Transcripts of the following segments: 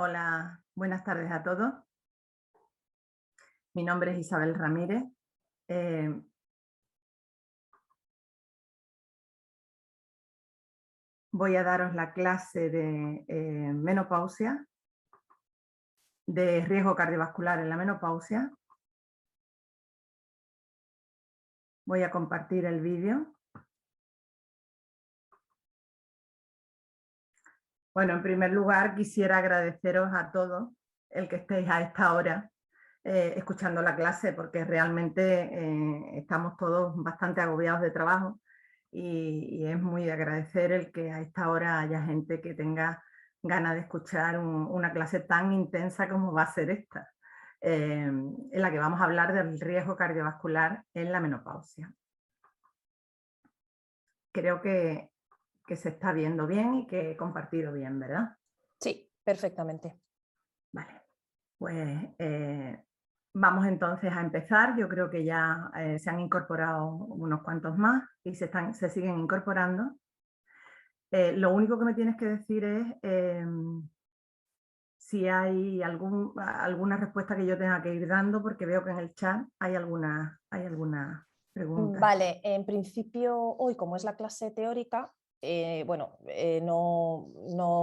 Hola, buenas tardes a todos. Mi nombre es Isabel Ramírez. Eh, Voy a daros la clase de menopausia, de riesgo cardiovascular en la menopausia. Voy a compartir el vídeo. Bueno, en primer lugar quisiera agradeceros a todos el que estéis a esta hora escuchando la clase, porque realmente estamos todos bastante agobiados de trabajo y es muy de agradecer el que a esta hora haya gente que tenga ganas de escuchar una clase tan intensa como va a ser esta, en la que vamos a hablar del riesgo cardiovascular en la menopausia. Creo que se está viendo bien y que he compartido bien, ¿verdad? Sí, perfectamente. Vale, pues vamos entonces a empezar. Yo creo que ya se han incorporado unos cuantos más y se siguen incorporando. Lo único que me tienes que decir es si hay alguna respuesta que yo tenga que ir dando, porque veo que en el chat hay algunas preguntas. Vale, en principio, hoy como es la clase teórica, no,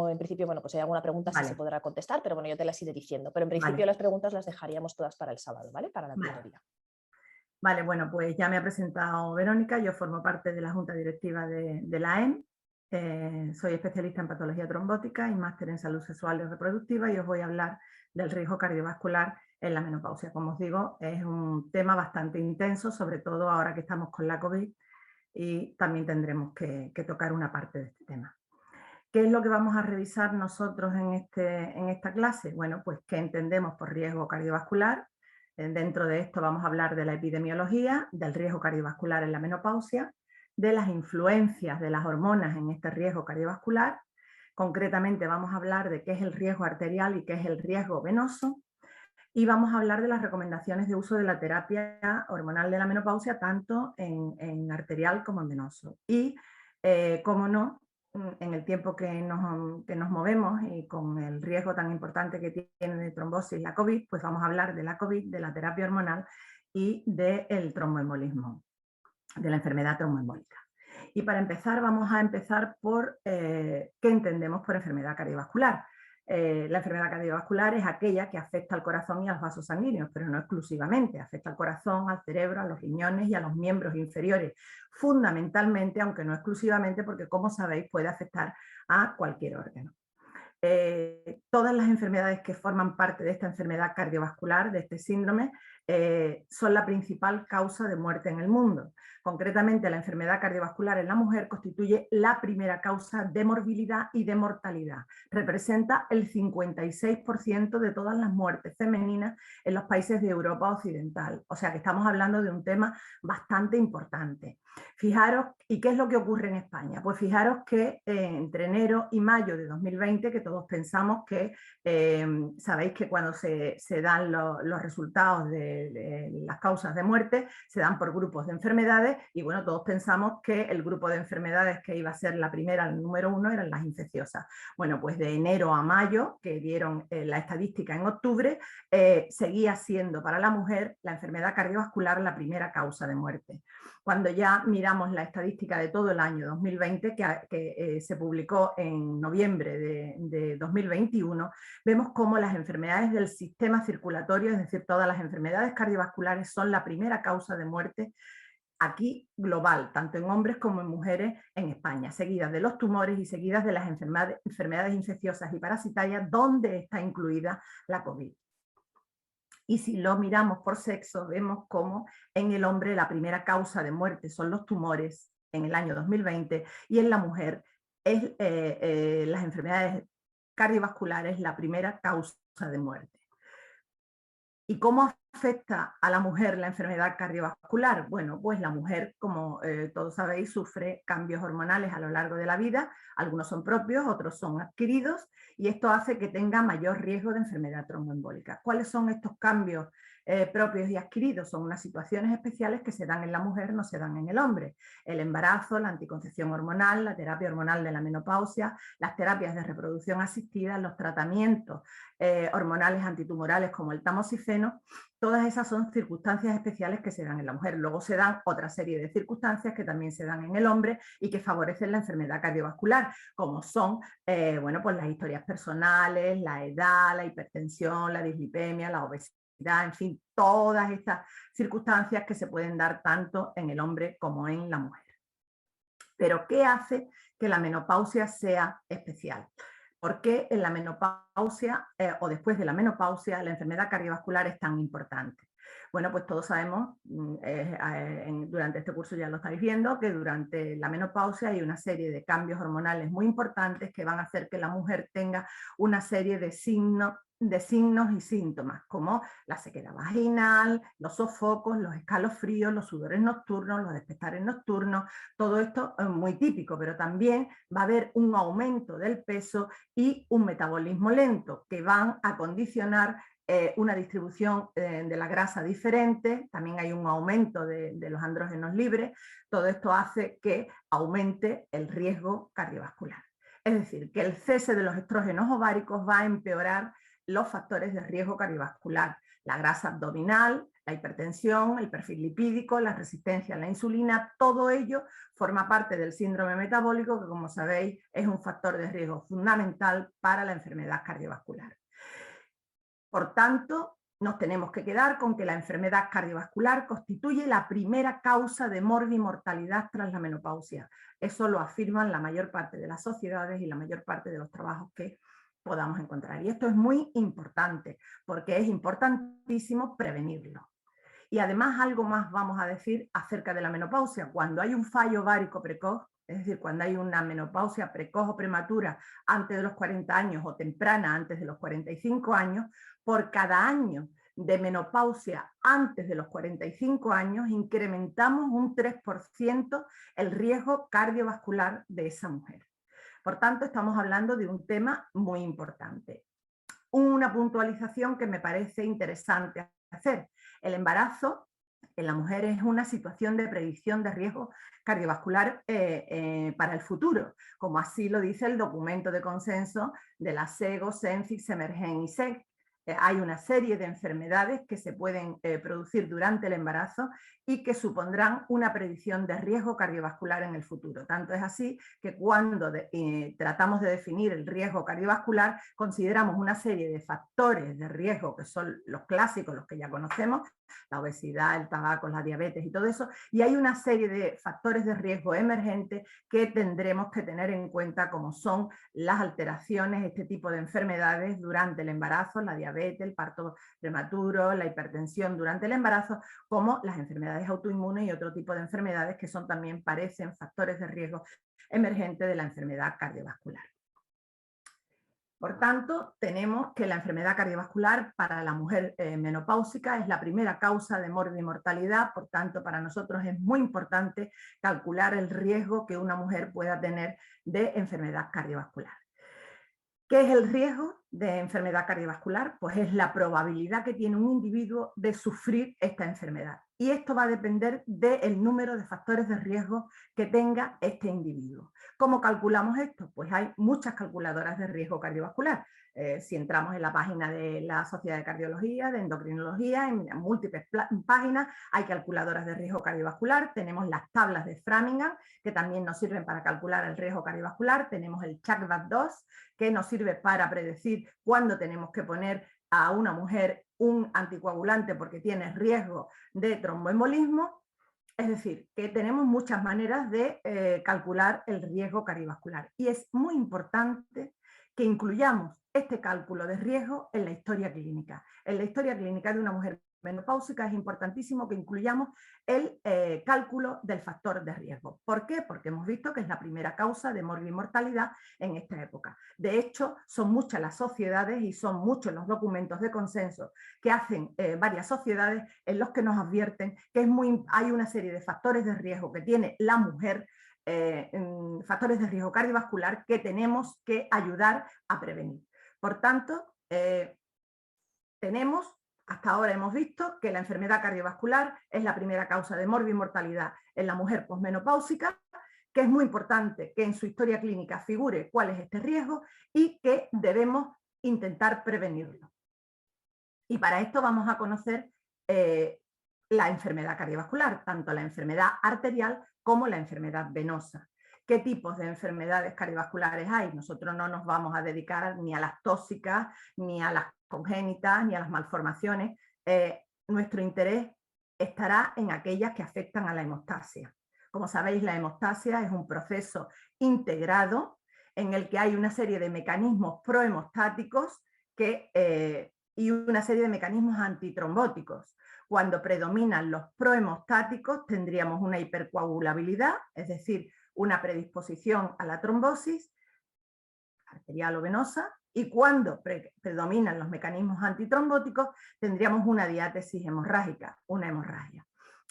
en principio, bueno, pues si hay alguna pregunta sí Vale, se podrá contestar, pero bueno, yo te las iré diciendo. Pero en principio vale, las preguntas las dejaríamos todas para el sábado, ¿vale? Para la vale. teoría. Vale, bueno, pues ya me ha presentado Verónica, yo formo parte de la Junta Directiva de la AEM, soy especialista en patología trombótica y máster en salud sexual y reproductiva y os voy a hablar del riesgo cardiovascular en la menopausia. Como os digo, es un tema bastante intenso, sobre todo ahora que estamos con la COVID y también tendremos que tocar una parte de este tema. ¿Qué es lo que vamos a revisar nosotros en esta clase? Bueno, pues qué entendemos por riesgo cardiovascular. Dentro de esto vamos a hablar de la epidemiología, del riesgo cardiovascular en la menopausia, de las influencias de las hormonas en este riesgo cardiovascular. Concretamente vamos a hablar de qué es el riesgo arterial y qué es el riesgo venoso. Y vamos a hablar de las recomendaciones de uso de la terapia hormonal de la menopausia, tanto en arterial como en venoso. Y, cómo no, en el tiempo que nos movemos y con el riesgo tan importante que tiene de trombosis la COVID, pues vamos a hablar de la COVID, de la terapia hormonal y del tromboembolismo, de la enfermedad tromboembólica. Y para empezar, vamos a empezar por qué entendemos por enfermedad cardiovascular. La enfermedad cardiovascular es aquella que afecta al corazón y a los vasos sanguíneos, pero no exclusivamente, afecta al corazón, al cerebro, a los riñones y a los miembros inferiores, fundamentalmente, aunque no exclusivamente, porque como sabéis puede afectar a cualquier órgano. Todas las enfermedades que forman parte de esta enfermedad cardiovascular, de este síndrome, son la principal causa de muerte en el mundo. Concretamente, la enfermedad cardiovascular en la mujer constituye la primera causa de morbilidad y de mortalidad. Representa el 56% de todas las muertes femeninas en los países de Europa Occidental. O sea que estamos hablando de un tema bastante importante. Fijaros, ¿y qué es lo que ocurre en España? Pues fijaros que entre enero y mayo de 2020, que todos pensamos que, sabéis que cuando se dan los resultados de las causas de muerte, se dan por grupos de enfermedades y bueno, todos pensamos que el grupo de enfermedades que iba a ser la primera, el número 1, eran las infecciosas. Bueno, pues de enero a mayo, que dieron la estadística en octubre, seguía siendo para la mujer la enfermedad cardiovascular la primera causa de muerte. Cuando ya miramos la estadística de todo el año 2020, que se publicó en noviembre de 2021, vemos cómo las enfermedades del sistema circulatorio, es decir, todas las enfermedades cardiovasculares, son la primera causa de muerte aquí global, tanto en hombres como en mujeres en España, seguidas de los tumores y seguidas de las enfermedades infecciosas y parasitarias, donde está incluida la COVID. Y si lo miramos por sexo, vemos cómo en el hombre la primera causa de muerte son los tumores en el año 2020 y en la mujer es las enfermedades cardiovasculares la primera causa de muerte. ¿Y cómo afecta a la mujer la enfermedad cardiovascular? Bueno, pues la mujer, como todos sabéis, sufre cambios hormonales a lo largo de la vida, algunos son propios, otros son adquiridos, y esto hace que tenga mayor riesgo de enfermedad tromboembólica. ¿Cuáles son estos cambios propios y adquiridos? Son unas situaciones especiales que se dan en la mujer, no se dan en el hombre. El embarazo, la anticoncepción hormonal, la terapia hormonal de la menopausia, las terapias de reproducción asistida, los tratamientos hormonales antitumorales como el tamoxifeno, todas esas son circunstancias especiales que se dan en la mujer. Luego se dan otra serie de circunstancias que también se dan en el hombre y que favorecen la enfermedad cardiovascular, como son bueno, pues las historias personales, la edad, la hipertensión, la dislipemia, la obesidad, en fin, todas estas circunstancias que se pueden dar tanto en el hombre como en la mujer. Pero ¿qué hace que la menopausia sea especial? ¿Por qué en la menopausia o después de la menopausia la enfermedad cardiovascular es tan importante? Bueno, pues todos sabemos, durante este curso ya lo estáis viendo, que durante la menopausia hay una serie de cambios hormonales muy importantes que van a hacer que la mujer tenga una serie de signos y síntomas, como la sequedad vaginal, los sofocos, los escalofríos, los sudores nocturnos, los despertares nocturnos, todo esto es muy típico, pero también va a haber un aumento del peso y un metabolismo lento que van a condicionar una distribución de la grasa diferente, también hay un aumento de los andrógenos libres, todo esto hace que aumente el riesgo cardiovascular. Es decir, que el cese de los estrógenos ováricos va a empeorar los factores de riesgo cardiovascular, la grasa abdominal, la hipertensión, el perfil lipídico, la resistencia a la insulina, todo ello forma parte del síndrome metabólico que, como sabéis, es un factor de riesgo fundamental para la enfermedad cardiovascular. Por tanto, nos tenemos que quedar con que la enfermedad cardiovascular constituye la primera causa de morbimortalidad tras la menopausia. Eso lo afirman la mayor parte de las sociedades y la mayor parte de los trabajos que podamos encontrar. Y esto es muy importante, porque es importantísimo prevenirlo. Y además algo más vamos a decir acerca de la menopausia. Cuando hay un fallo ovárico precoz, es decir, cuando hay una menopausia precoz o prematura antes de los 40 años o temprana antes de los 45 años, por cada año de menopausia antes de los 45 años incrementamos un 3% el riesgo cardiovascular de esa mujer. Por tanto, estamos hablando de un tema muy importante. Una puntualización que me parece interesante hacer. El embarazo en la mujer es una situación de predicción de riesgo cardiovascular para el futuro, como así lo dice el documento de consenso de la SEGO, SENFIX, Emergen y SEG. Hay una serie de enfermedades que se pueden producir durante el embarazo y que supondrán una predicción de riesgo cardiovascular en el futuro. Tanto es así que cuando tratamos de definir el riesgo cardiovascular, consideramos una serie de factores de riesgo que son los clásicos, los que ya conocemos, la obesidad, el tabaco, la diabetes y todo eso, y hay una serie de factores de riesgo emergentes que tendremos que tener en cuenta, como son las alteraciones, este tipo de enfermedades durante el embarazo, la diabetes, el parto prematuro, la hipertensión durante el embarazo, como las enfermedades autoinmunes y otro tipo de enfermedades que son también parecen factores de riesgo emergente de la enfermedad cardiovascular. Por tanto, tenemos que la enfermedad cardiovascular para la mujer menopáusica es la primera causa de morbimortalidad, por tanto, para nosotros es muy importante calcular el riesgo que una mujer pueda tener de enfermedad cardiovascular. ¿Qué es el riesgo de enfermedad cardiovascular? Pues es la probabilidad que tiene un individuo de sufrir esta enfermedad. Y esto va a depender del número de factores de riesgo que tenga este individuo. ¿Cómo calculamos esto? Pues hay muchas calculadoras de riesgo cardiovascular. Si entramos en la página de la Sociedad de Cardiología, de Endocrinología, en múltiples páginas hay calculadoras de riesgo cardiovascular, tenemos las tablas de Framingham, que también nos sirven para calcular el riesgo cardiovascular, tenemos el CHAC-VAT2, que nos sirve para predecir cuándo tenemos que poner a una mujer un anticoagulante porque tiene riesgo de tromboembolismo. Es decir, que tenemos muchas maneras de calcular el riesgo cardiovascular y es muy importante que incluyamos este cálculo de riesgo en la historia clínica de una mujer menopáusica es importantísimo que incluyamos el cálculo del factor de riesgo. ¿Por qué? Porque hemos visto que es la primera causa de morbimortalidad en esta época. De hecho, son muchas las sociedades y son muchos los documentos de consenso que hacen varias sociedades en los que nos advierten que hay una serie de factores de riesgo que tiene la mujer, factores de riesgo cardiovascular que que ayudar a prevenir. Por tanto, hasta ahora hemos visto que la enfermedad cardiovascular es la primera causa de morbimortalidad en la mujer posmenopáusica, que es muy importante que en su historia clínica figure cuál es este riesgo y que debemos intentar prevenirlo. Y para esto vamos a conocer la enfermedad cardiovascular, tanto la enfermedad arterial como la enfermedad venosa. ¿Qué tipos de enfermedades cardiovasculares hay? Nosotros no nos vamos a dedicar ni a las tóxicas, ni a las congénitas, ni a las malformaciones. Nuestro interés estará en aquellas que afectan a la hemostasia. Como sabéis, la hemostasia es un proceso integrado en el que hay una serie de mecanismos prohemostáticos y una serie de mecanismos antitrombóticos. Cuando predominan los prohemostáticos tendríamos una hipercoagulabilidad, es decir, una predisposición a la trombosis arterial o venosa, y cuando predominan los mecanismos antitrombóticos tendríamos una diátesis hemorrágica, una hemorragia.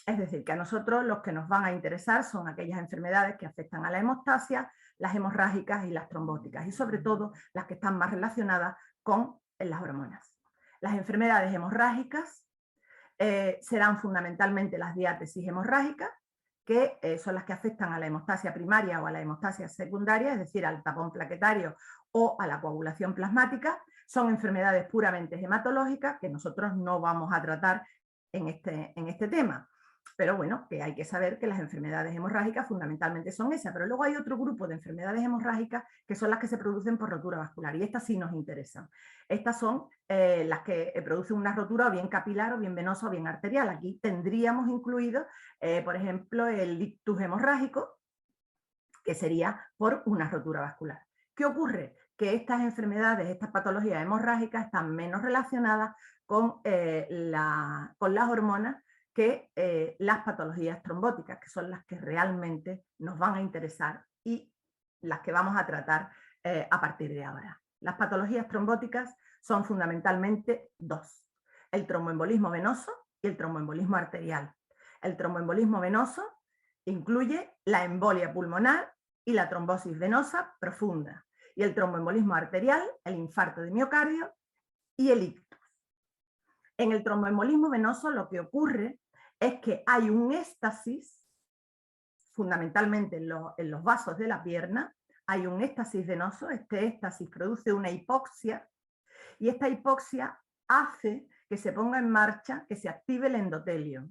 Es decir, que a nosotros los que nos van a interesar son aquellas enfermedades que afectan a la hemostasia, las hemorrágicas y las trombóticas, y sobre todo las que están más relacionadas con las hormonas. Las enfermedades hemorrágicas serán fundamentalmente las diátesis hemorrágicas, que son las que afectan a la hemostasia primaria o a la hemostasia secundaria, es decir, al tapón plaquetario o a la coagulación plasmática. Son enfermedades puramente hematológicas que nosotros no vamos a tratar en este tema. Pero bueno, que hay que saber que las enfermedades hemorrágicas fundamentalmente son esas, pero luego hay otro grupo de enfermedades hemorrágicas que son las que se producen por rotura vascular, y estas sí nos interesan. Estas son las que producen una rotura o bien capilar, o bien venosa, o bien arterial. Aquí tendríamos incluido, por ejemplo, el ictus hemorrágico, que sería por una rotura vascular. ¿Qué ocurre? Que estas enfermedades, estas patologías hemorrágicas están menos relacionadas con las hormonas que las patologías trombóticas, que son las que realmente nos van a interesar y las que vamos a tratar a partir de ahora. Las patologías trombóticas son fundamentalmente dos: el tromboembolismo venoso y el tromboembolismo arterial. El tromboembolismo venoso incluye la embolia pulmonar y la trombosis venosa profunda, y el tromboembolismo arterial, el infarto de miocardio y el ictus. En el tromboembolismo venoso lo que ocurre es que hay un éxtasis, fundamentalmente en los vasos de la pierna, hay un éxtasis venoso. Este éxtasis produce una hipoxia, y esta hipoxia hace que se ponga en marcha, que se active el endotelio.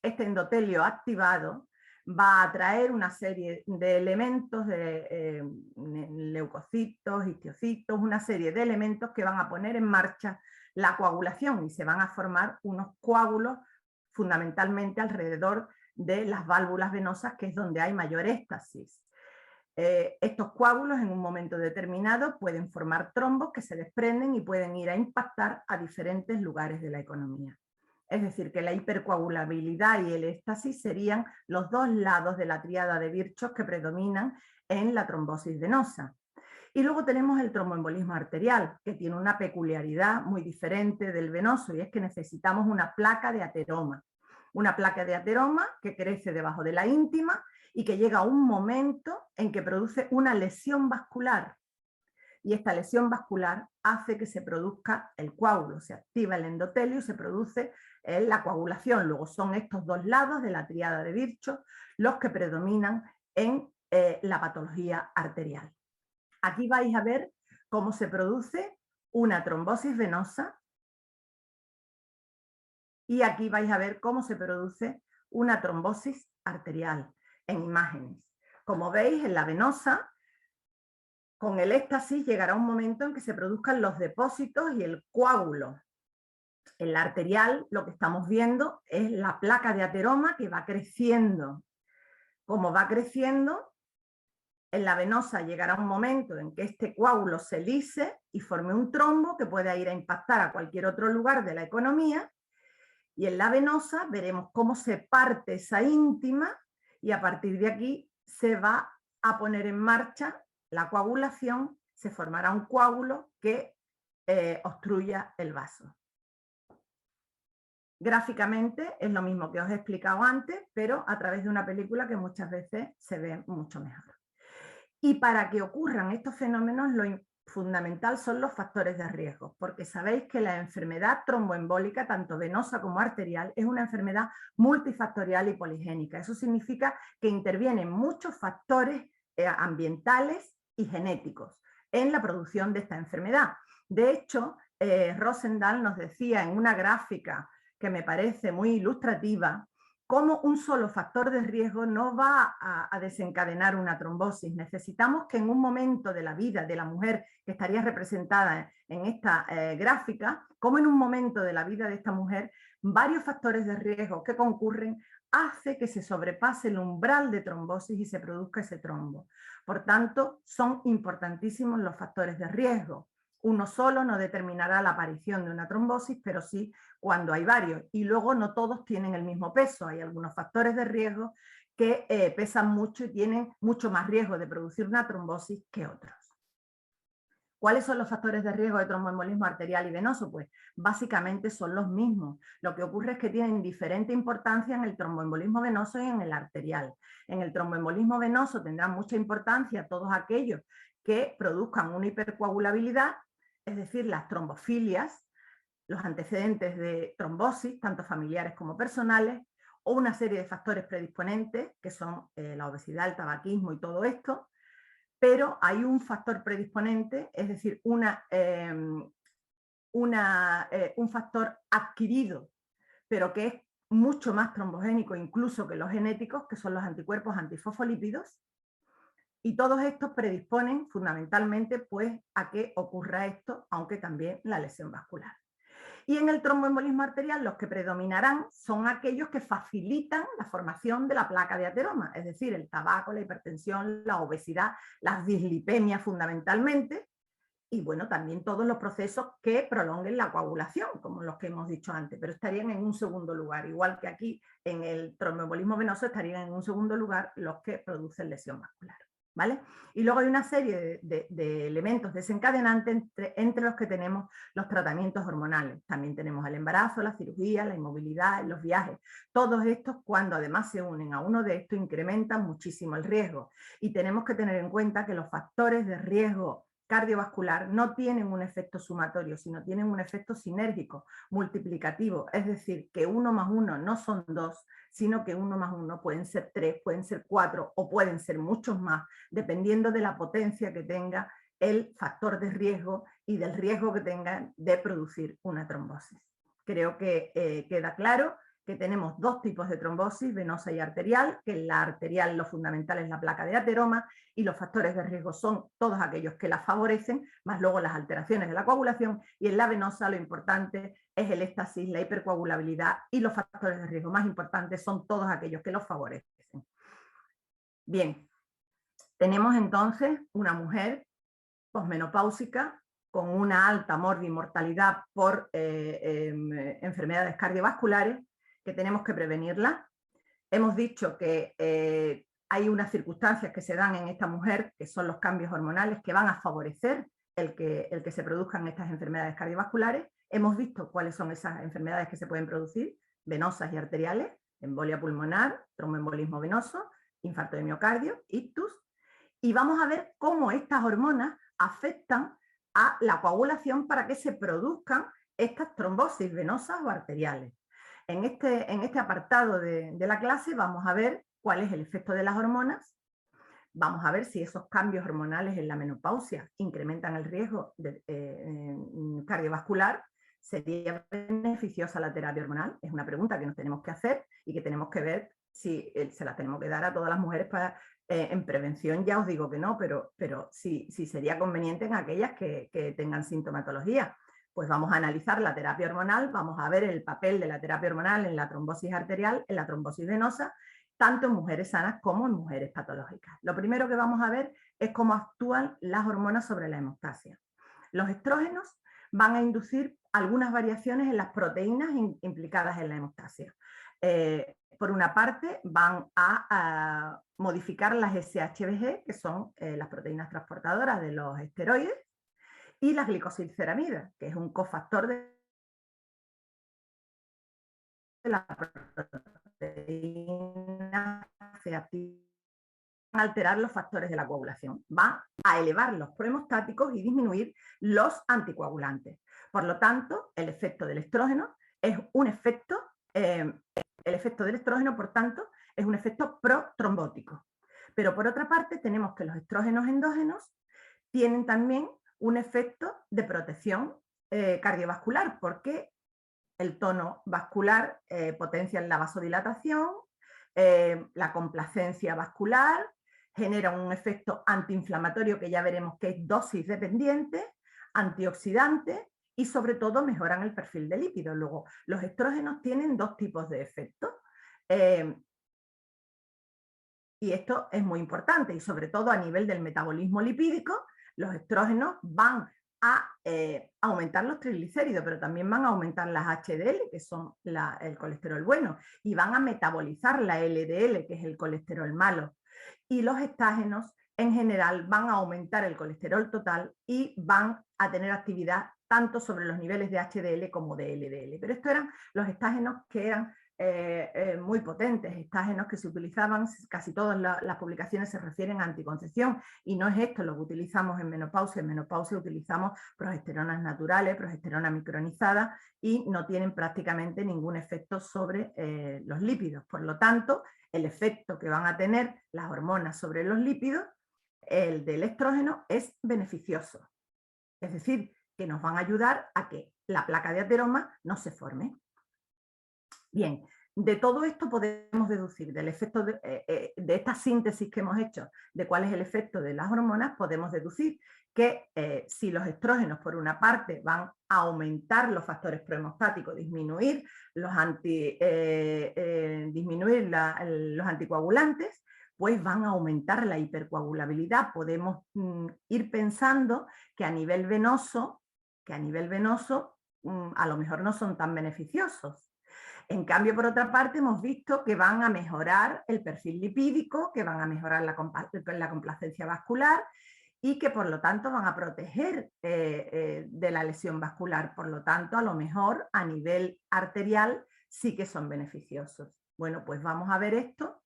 Este endotelio activado va a atraer una serie de elementos, de leucocitos, histiocitos, una serie de elementos que van a poner en marcha la coagulación, y se van a formar unos coágulos fundamentalmente alrededor de las válvulas venosas, que es donde hay mayor éxtasis. Estos coágulos en un momento determinado pueden formar trombos que se desprenden y pueden ir a impactar a diferentes lugares de la economía. Es decir, que la hipercoagulabilidad y el éxtasis serían los dos lados de la tríada de Virchow que predominan en la trombosis venosa. Y luego tenemos el tromboembolismo arterial, que tiene una peculiaridad muy diferente del venoso, y es que necesitamos una placa de ateroma. Una placa de ateroma que crece debajo de la íntima y que llega a un momento en que produce una lesión vascular. Y esta lesión vascular hace que se produzca el coágulo, se activa el endotelio y se produce la coagulación. Luego son estos dos lados de la tríada de Virchow los que predominan en la patología arterial. Aquí vais a ver cómo se produce una trombosis venosa, y aquí vais a ver cómo se produce una trombosis arterial en imágenes. Como veis, en la venosa, con el éxtasis llegará un momento en que se produzcan los depósitos y el coágulo. En la arterial lo que estamos viendo es la placa de ateroma que va creciendo. Como va creciendo, en la venosa llegará un momento en que este coágulo se lise y forme un trombo que pueda ir a impactar a cualquier otro lugar de la economía, Y en la venosa veremos cómo se parte esa íntima y a partir de aquí se va a poner en marcha la coagulación, se formará un coágulo que obstruya el vaso. Gráficamente es lo mismo que os he explicado antes, pero a través de una película que muchas veces se ve mucho mejor. Y para que ocurran estos fenómenos, lo fundamental son los factores de riesgo, porque sabéis que la enfermedad tromboembólica, tanto venosa como arterial, es una enfermedad multifactorial y poligénica. Eso significa que intervienen muchos factores ambientales y genéticos en la producción de esta enfermedad. De hecho, Rosendahl nos decía en una gráfica que me parece muy ilustrativa, cómo un solo factor de riesgo no va a desencadenar una trombosis. Necesitamos que en un momento de la vida de la mujer, que estaría representada en esta gráfica, como en un momento de la vida de esta mujer, varios factores de riesgo que concurren hace que se sobrepase el umbral de trombosis y se produzca ese trombo. Por tanto, son importantísimos los factores de riesgo. Uno solo no determinará la aparición de una trombosis, pero sí cuando hay varios. Y luego no todos tienen el mismo peso. Hay algunos factores de riesgo que pesan mucho y tienen mucho más riesgo de producir una trombosis que otros. ¿Cuáles son los factores de riesgo de tromboembolismo arterial y venoso? Pues básicamente son los mismos. Lo que ocurre es que tienen diferente importancia en el tromboembolismo venoso y en el arterial. En el tromboembolismo venoso tendrán mucha importancia todos aquellos que produzcan una hipercoagulabilidad, es decir, las trombofilias, los antecedentes de trombosis, tanto familiares como personales, o una serie de factores predisponentes, que son la obesidad, el tabaquismo y todo esto, pero hay un factor predisponente, es decir, un factor adquirido, pero que es mucho más trombogénico incluso que los genéticos, que son los anticuerpos antifosfolípidos, y todos estos predisponen fundamentalmente pues, a que ocurra esto, aunque también la lesión vascular. Y en el tromboembolismo arterial los que predominarán son aquellos que facilitan la formación de la placa de ateroma, es decir, el tabaco, la hipertensión, la obesidad, las dislipemias fundamentalmente, y bueno, también todos los procesos que prolonguen la coagulación, como los que hemos dicho antes, pero estarían en un segundo lugar, igual que aquí en el tromboembolismo venoso estarían en un segundo lugar los que producen lesión vascular. ¿Vale? Y luego hay una serie de elementos desencadenantes entre los que tenemos los tratamientos hormonales. También tenemos el embarazo, la cirugía, la inmovilidad, los viajes. Todos estos, cuando además se unen a uno de estos, incrementan muchísimo el riesgo. Y tenemos que tener en cuenta que los factores de riesgo cardiovascular no tienen un efecto sumatorio, sino tienen un efecto sinérgico, multiplicativo, es decir, que 1 más 1 no son 2, sino que 1 más 1 pueden ser 3, pueden ser 4 o pueden ser muchos más, dependiendo de la potencia que tenga el factor de riesgo y del riesgo que tenga de producir una trombosis. Creo que queda claro que tenemos dos tipos de trombosis, venosa y arterial, que en la arterial lo fundamental es la placa de ateroma y los factores de riesgo son todos aquellos que la favorecen, más luego las alteraciones de la coagulación, y en la venosa lo importante es el éxtasis, la hipercoagulabilidad, y los factores de riesgo más importantes son todos aquellos que los favorecen. Bien, tenemos entonces una mujer posmenopáusica con una alta morbimortalidad por enfermedades cardiovasculares, que tenemos que prevenirla. Hemos dicho que hay unas circunstancias que se dan en esta mujer, que son los cambios hormonales, que van a favorecer el que se produzcan estas enfermedades cardiovasculares. Hemos visto cuáles son esas enfermedades que se pueden producir, venosas y arteriales, embolia pulmonar, tromboembolismo venoso, infarto de miocardio, ictus, y vamos a ver cómo estas hormonas afectan a la coagulación para que se produzcan estas trombosis venosas o arteriales. En este apartado de la clase vamos a ver cuál es el efecto de las hormonas, vamos a ver si esos cambios hormonales en la menopausia incrementan el riesgo cardiovascular. ¿Sería beneficiosa la terapia hormonal? Es una pregunta que nos tenemos que hacer y que tenemos que ver si se la tenemos que dar a todas las mujeres para, en prevención ya os digo que no, pero sí sería conveniente en aquellas que tengan sintomatología. Pues vamos a analizar la terapia hormonal, vamos a ver el papel de la terapia hormonal en la trombosis arterial, en la trombosis venosa, tanto en mujeres sanas como en mujeres patológicas. Lo primero que vamos a ver es cómo actúan las hormonas sobre la hemostasia. Los estrógenos van a inducir algunas variaciones en las proteínas implicadas en la hemostasia. Por una parte, van a modificar las SHBG, que son las proteínas transportadoras de los esteroides, y la glicosilceramida, que es un cofactor de la proteína C activa, a alterar los factores de la coagulación, va a elevar los prohemostáticos y disminuir los anticoagulantes. Por lo tanto, el efecto del estrógeno es un efecto, el efecto del estrógeno, por tanto, es un efecto protrombótico. Pero por otra parte, tenemos que los estrógenos endógenos tienen también un efecto de protección cardiovascular, porque el tono vascular potencia la vasodilatación, la complacencia vascular, genera un efecto antiinflamatorio que ya veremos que es dosis dependiente, antioxidante y sobre todo mejoran el perfil de lípidos. Luego, los estrógenos tienen dos tipos de efectos. Y esto es muy importante y sobre todo a nivel del metabolismo lipídico, los estrógenos van a aumentar los triglicéridos, pero también van a aumentar las HDL, que son el colesterol bueno, y van a metabolizar la LDL, que es el colesterol malo. Y los estágenos en general van a aumentar el colesterol total y van a tener actividad tanto sobre los niveles de HDL como de LDL. Pero estos eran los estágenos que eran muy potentes, estágenos que se utilizaban, casi todas las publicaciones se refieren a anticoncepción, y no es esto lo que utilizamos en menopausia utilizamos progesteronas naturales, progesterona micronizada, y no tienen prácticamente ningún efecto sobre los lípidos. Por lo tanto, el efecto que van a tener las hormonas sobre los lípidos, el del estrógeno, es beneficioso. Es decir, que nos van a ayudar a que la placa de ateroma no se forme. Bien, de todo esto podemos deducir, del efecto de esta síntesis que hemos hecho, de cuál es el efecto de las hormonas, podemos deducir que si los estrógenos, por una parte, van a aumentar los factores prohemostáticos, disminuir los anticoagulantes, pues van a aumentar la hipercoagulabilidad. Podemos ir pensando que a nivel venoso, a lo mejor no son tan beneficiosos. En cambio, por otra parte, hemos visto que van a mejorar el perfil lipídico, que van a mejorar la complacencia vascular y que por lo tanto van a proteger de la lesión vascular. Por lo tanto, a lo mejor a nivel arterial sí que son beneficiosos. Bueno, pues vamos a ver esto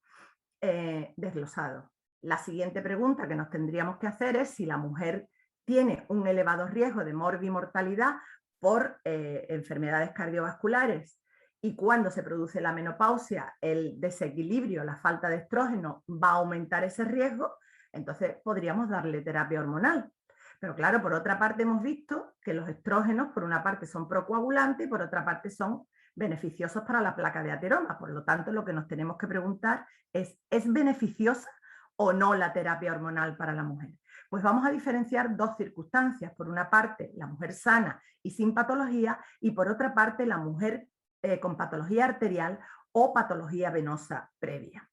desglosado. La siguiente pregunta que nos tendríamos que hacer es si la mujer tiene un elevado riesgo de morbimortalidad por enfermedades cardiovasculares, y cuando se produce la menopausia, el desequilibrio, la falta de estrógeno va a aumentar ese riesgo, entonces podríamos darle terapia hormonal. Pero claro, por otra parte hemos visto que los estrógenos, por una parte son procoagulantes y por otra parte son beneficiosos para la placa de ateroma. Por lo tanto, lo que nos tenemos que preguntar ¿es beneficiosa o no la terapia hormonal para la mujer? Pues vamos a diferenciar dos circunstancias. Por una parte, la mujer sana y sin patología, y por otra parte, la mujer con patología arterial o patología venosa previa.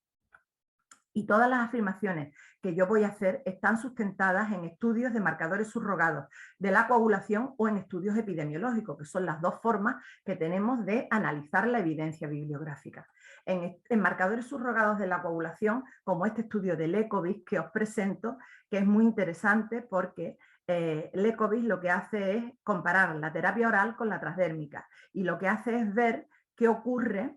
Y todas las afirmaciones que yo voy a hacer están sustentadas en estudios de marcadores subrogados de la coagulación o en estudios epidemiológicos, que son las dos formas que tenemos de analizar la evidencia bibliográfica. En marcadores subrogados de la coagulación, como este estudio de Lekovic que os presento, que es muy interesante porque Lekovic lo que hace es comparar la terapia oral con la transdérmica, y lo que hace es ver qué ocurre,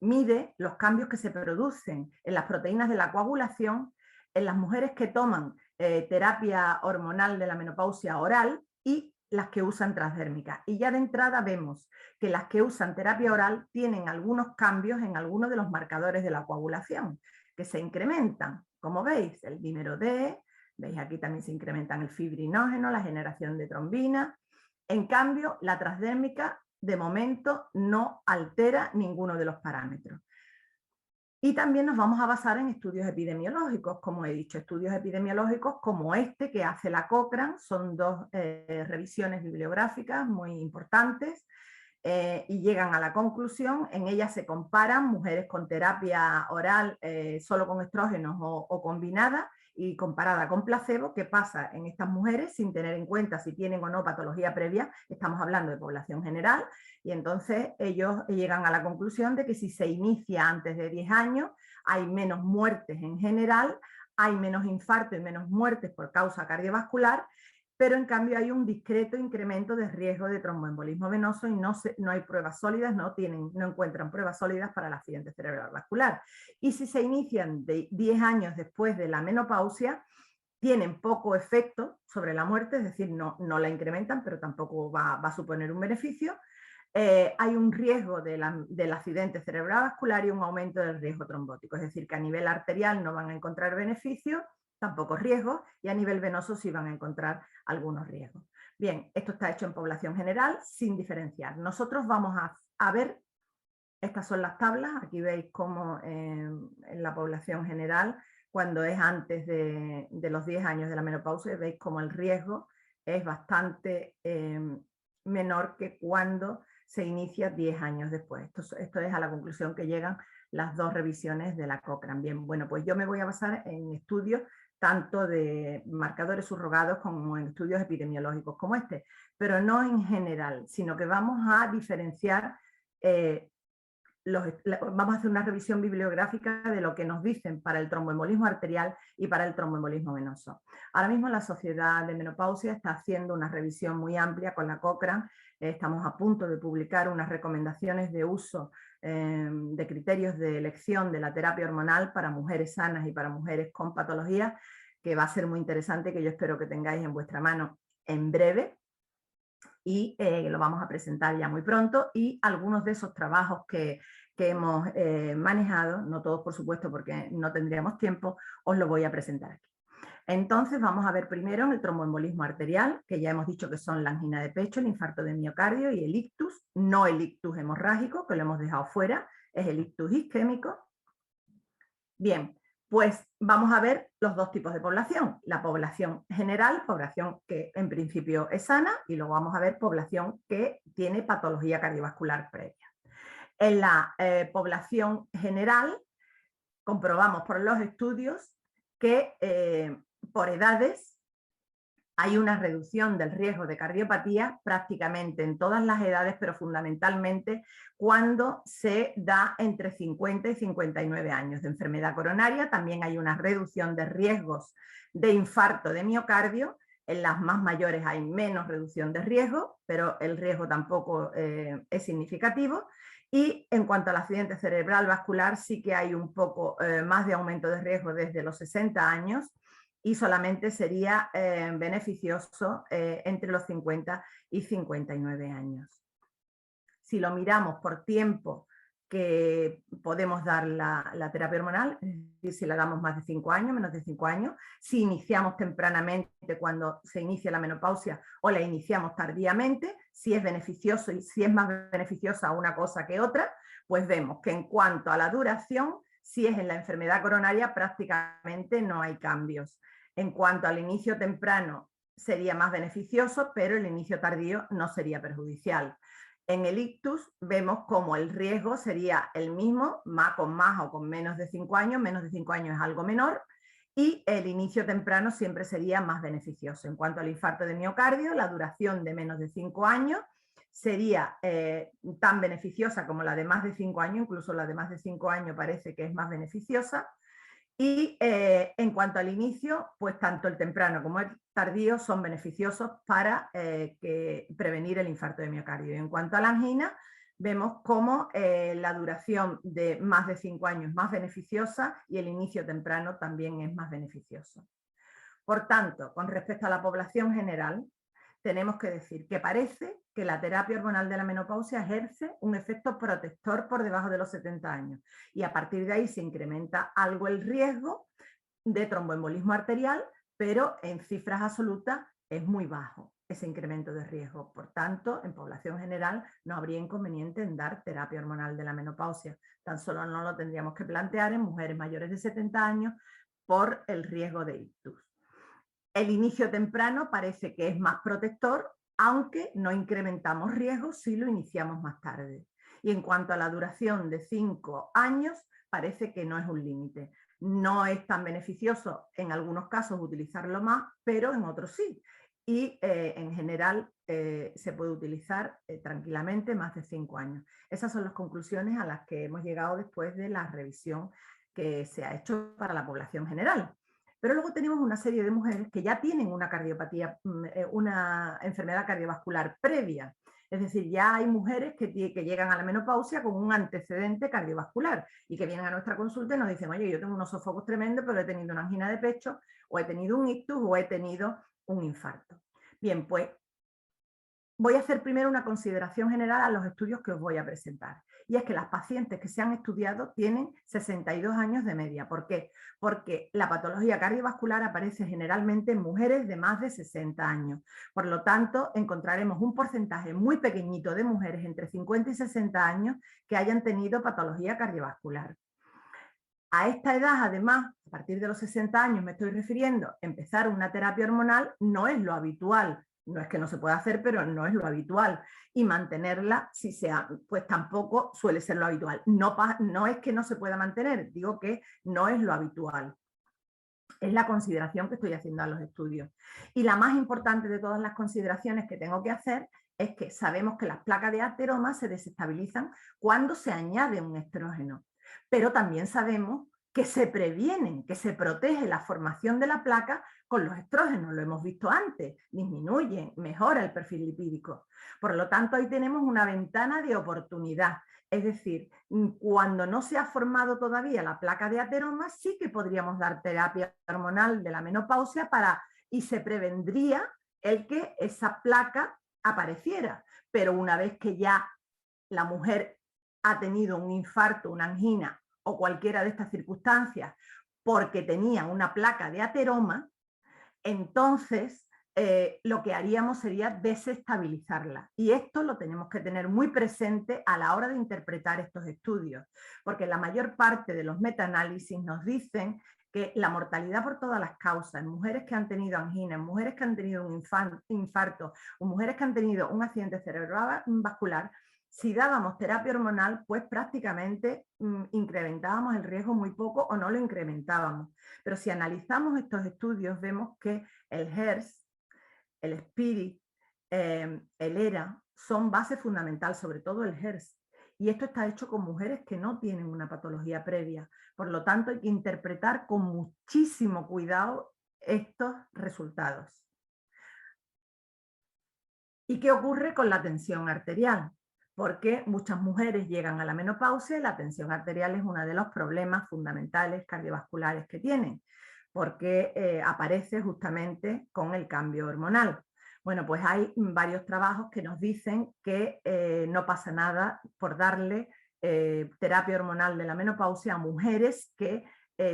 mide los cambios que se producen en las proteínas de la coagulación en las mujeres que toman terapia hormonal de la menopausia oral y las que usan transdérmica. Y ya de entrada vemos que las que usan terapia oral tienen algunos cambios en algunos de los marcadores de la coagulación, que se incrementan. Como veis, el dímero D, veis aquí también se incrementan el fibrinógeno, la generación de trombina. En cambio, la transdérmica de momento no altera ninguno de los parámetros. Y también nos vamos a basar en estudios epidemiológicos, como he dicho, estudios epidemiológicos como este que hace la Cochrane, son dos revisiones bibliográficas muy importantes y llegan a la conclusión, en ellas se comparan mujeres con terapia oral solo con estrógenos o combinada, y comparada con placebo, ¿qué pasa en estas mujeres sin tener en cuenta si tienen o no patología previa? Estamos hablando de población general, y entonces ellos llegan a la conclusión de que si se inicia antes de 10 años hay menos muertes en general, hay menos infartos y menos muertes por causa cardiovascular, pero en cambio hay un discreto incremento de riesgo de tromboembolismo venoso y no hay pruebas sólidas, no encuentran pruebas sólidas para el accidente cerebral vascular. Y si se inician de 10 años después de la menopausia, tienen poco efecto sobre la muerte, es decir, no la incrementan, pero tampoco va a suponer un beneficio. Hay un riesgo del accidente cerebrovascular y un aumento del riesgo trombótico, es decir, que a nivel arterial no van a encontrar beneficios, tampoco riesgos, y a nivel venoso sí van a encontrar algunos riesgos. Bien, esto está hecho en población general sin diferenciar. Nosotros vamos a ver, estas son las tablas, aquí veis cómo en la población general, cuando es antes de los 10 años de la menopausia, veis cómo el riesgo es bastante menor que cuando se inicia 10 años después. Esto es a la conclusión que llegan las dos revisiones de la Cochrane. Bien, bueno, pues yo me voy a basar en estudios tanto de marcadores subrogados como en estudios epidemiológicos como este, pero no en general, sino que vamos a diferenciar, vamos a hacer una revisión bibliográfica de lo que nos dicen para el tromboembolismo arterial y para el tromboembolismo venoso. Ahora mismo la Sociedad de Menopausia está haciendo una revisión muy amplia con la Cochrane. Estamos a punto de publicar unas recomendaciones de uso de criterios de elección de la terapia hormonal para mujeres sanas y para mujeres con patologías, que va a ser muy interesante, que yo espero que tengáis en vuestra mano en breve, y lo vamos a presentar ya muy pronto, y algunos de esos trabajos que hemos manejado, no todos por supuesto porque no tendríamos tiempo, os lo voy a presentar aquí. Entonces vamos a ver primero el tromboembolismo arterial, que ya hemos dicho que son la angina de pecho, el infarto de miocardio y el ictus, no el ictus hemorrágico, que lo hemos dejado fuera, es el ictus isquémico. Bien, pues vamos a ver los dos tipos de población, la población general, población que en principio es sana, y luego vamos a ver población que tiene patología cardiovascular previa. En la población general comprobamos por los estudios que por edades hay una reducción del riesgo de cardiopatía prácticamente en todas las edades, pero fundamentalmente cuando se da entre 50 y 59 años de enfermedad coronaria. También hay una reducción de riesgos de infarto de miocardio. En las más mayores hay menos reducción de riesgo, pero el riesgo tampoco es significativo. Y en cuanto al accidente cerebral vascular, sí que hay un poco más de aumento de riesgo desde los 60 años, y solamente sería beneficioso entre los 50 y 59 años. Si lo miramos por tiempo que podemos dar la terapia hormonal, es decir, si la damos más de 5 años, menos de 5 años, si iniciamos tempranamente cuando se inicia la menopausia o la iniciamos tardíamente, si es beneficioso y si es más beneficiosa una cosa que otra, pues vemos que en cuanto a la duración, si es en la enfermedad coronaria, prácticamente no hay cambios. En cuanto al inicio temprano, sería más beneficioso, pero el inicio tardío no sería perjudicial. En el ictus vemos como el riesgo sería el mismo, con más o con menos de 5 años, menos de 5 años es algo menor, y el inicio temprano siempre sería más beneficioso. En cuanto al infarto de miocardio, la duración de menos de 5 años sería tan beneficiosa como la de más de 5 años, incluso la de más de 5 años parece que es más beneficiosa. Y en cuanto al inicio, pues tanto el temprano como el tardío son beneficiosos para prevenir el infarto de miocardio. Y en cuanto a la angina, vemos cómo la duración de más de 5 años es más beneficiosa y el inicio temprano también es más beneficioso. Por tanto, con respecto a la población general, tenemos que decir que parece que la terapia hormonal de la menopausia ejerce un efecto protector por debajo de los 70 años, y a partir de ahí se incrementa algo el riesgo de tromboembolismo arterial, pero en cifras absolutas es muy bajo ese incremento de riesgo. Por tanto, en población general no habría inconveniente en dar terapia hormonal de la menopausia. Tan solo no lo tendríamos que plantear en mujeres mayores de 70 años por el riesgo de ictus. El inicio temprano parece que es más protector, aunque no incrementamos riesgos si lo iniciamos más tarde. Y en cuanto a la duración de 5 años, parece que no es un límite. No es tan beneficioso en algunos casos utilizarlo más, pero en otros sí. Y en general se puede utilizar tranquilamente más de 5 años. Esas son las conclusiones a las que hemos llegado después de la revisión que se ha hecho para la población general. Pero luego tenemos una serie de mujeres que ya tienen una cardiopatía, una enfermedad cardiovascular previa. Es decir, ya hay mujeres que llegan a la menopausia con un antecedente cardiovascular y que vienen a nuestra consulta y nos dicen, oye, yo tengo unos sofocos tremendos, pero he tenido una angina de pecho, o he tenido un ictus, o he tenido un infarto. Bien, pues voy a hacer primero una consideración general a los estudios que os voy a presentar. Y es que las pacientes que se han estudiado tienen 62 años de media. ¿Por qué? Porque la patología cardiovascular aparece generalmente en mujeres de más de 60 años. Por lo tanto, encontraremos un porcentaje muy pequeñito de mujeres entre 50 y 60 años que hayan tenido patología cardiovascular. A esta edad, además, a partir de los 60 años me estoy refiriendo, empezar una terapia hormonal no es lo habitual. No es que no se pueda hacer, pero no es lo habitual. Y mantenerla, si sea, pues tampoco suele ser lo habitual. No es que no se pueda mantener, digo que no es lo habitual. Es la consideración que estoy haciendo a los estudios. Y la más importante de todas las consideraciones que tengo que hacer es que sabemos que las placas de ateroma se desestabilizan cuando se añade un estrógeno. Pero también sabemos que se previenen, que se protege la formación de la placa con los estrógenos, lo hemos visto antes, disminuye, mejora el perfil lipídico. Por lo tanto, ahí tenemos una ventana de oportunidad. Es decir, cuando no se ha formado todavía la placa de ateroma, sí que podríamos dar terapia hormonal de la menopausia y se prevendría el que esa placa apareciera. Pero una vez que ya la mujer ha tenido un infarto, una angina o cualquiera de estas circunstancias porque tenía una placa de ateroma, entonces lo que haríamos sería desestabilizarla. Y esto lo tenemos que tener muy presente a la hora de interpretar estos estudios, porque la mayor parte de los metaanálisis nos dicen que la mortalidad por todas las causas, en mujeres que han tenido angina, en mujeres que han tenido un infarto, o mujeres que han tenido un accidente cerebrovascular, si dábamos terapia hormonal, pues prácticamente incrementábamos el riesgo muy poco o no lo incrementábamos. Pero si analizamos estos estudios, vemos que el HERS, el SPIRIT, el ERA, son base fundamental, sobre todo el HERS. Y esto está hecho con mujeres que no tienen una patología previa. Por lo tanto, hay que interpretar con muchísimo cuidado estos resultados. ¿Y qué ocurre con la tensión arterial? Porque muchas mujeres llegan a la menopausia y la tensión arterial es uno de los problemas fundamentales cardiovasculares que tienen, porque aparece justamente con el cambio hormonal. Bueno, pues hay varios trabajos que nos dicen que no pasa nada por darle terapia hormonal de la menopausia a mujeres que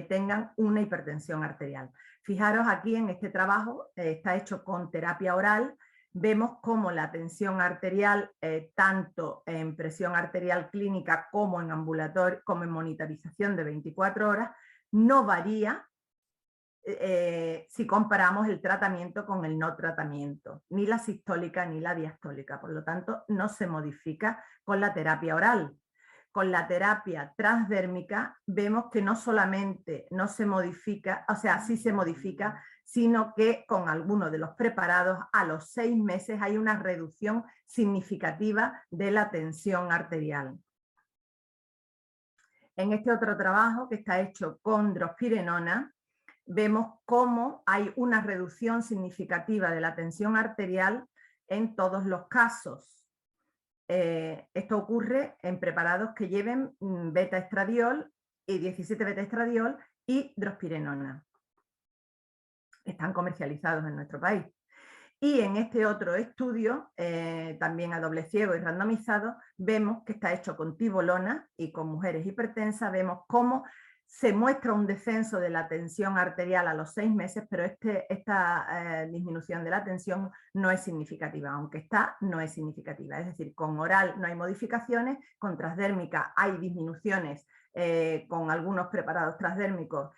tengan una hipertensión arterial. Fijaros aquí en este trabajo, está hecho con terapia oral. Vemos cómo la tensión arterial, tanto en presión arterial clínica como en ambulatorio, como en monitorización de 24 horas, no varía si comparamos el tratamiento con el no tratamiento, ni la sistólica ni la diastólica. Por lo tanto, no se modifica con la terapia oral. Con la terapia transdérmica vemos que no solamente no se modifica, o sea, sí se modifica, sino que con algunos de los preparados a los 6 meses hay una reducción significativa de la tensión arterial. En este otro trabajo que está hecho con drospirenona, vemos cómo hay una reducción significativa de la tensión arterial en todos los casos. Esto ocurre en preparados que lleven beta-estradiol y 17 beta-estradiol y drospirenona. Están comercializados en nuestro país. Y en este otro estudio, también a doble ciego y randomizado, vemos que está hecho con tibolona y con mujeres hipertensas. Vemos cómo se muestra un descenso de la tensión arterial a los 6 meses, pero esta disminución de la tensión no es significativa, aunque no es significativa. Es decir, con oral no hay modificaciones, con transdérmica hay disminuciones con algunos preparados transdérmicos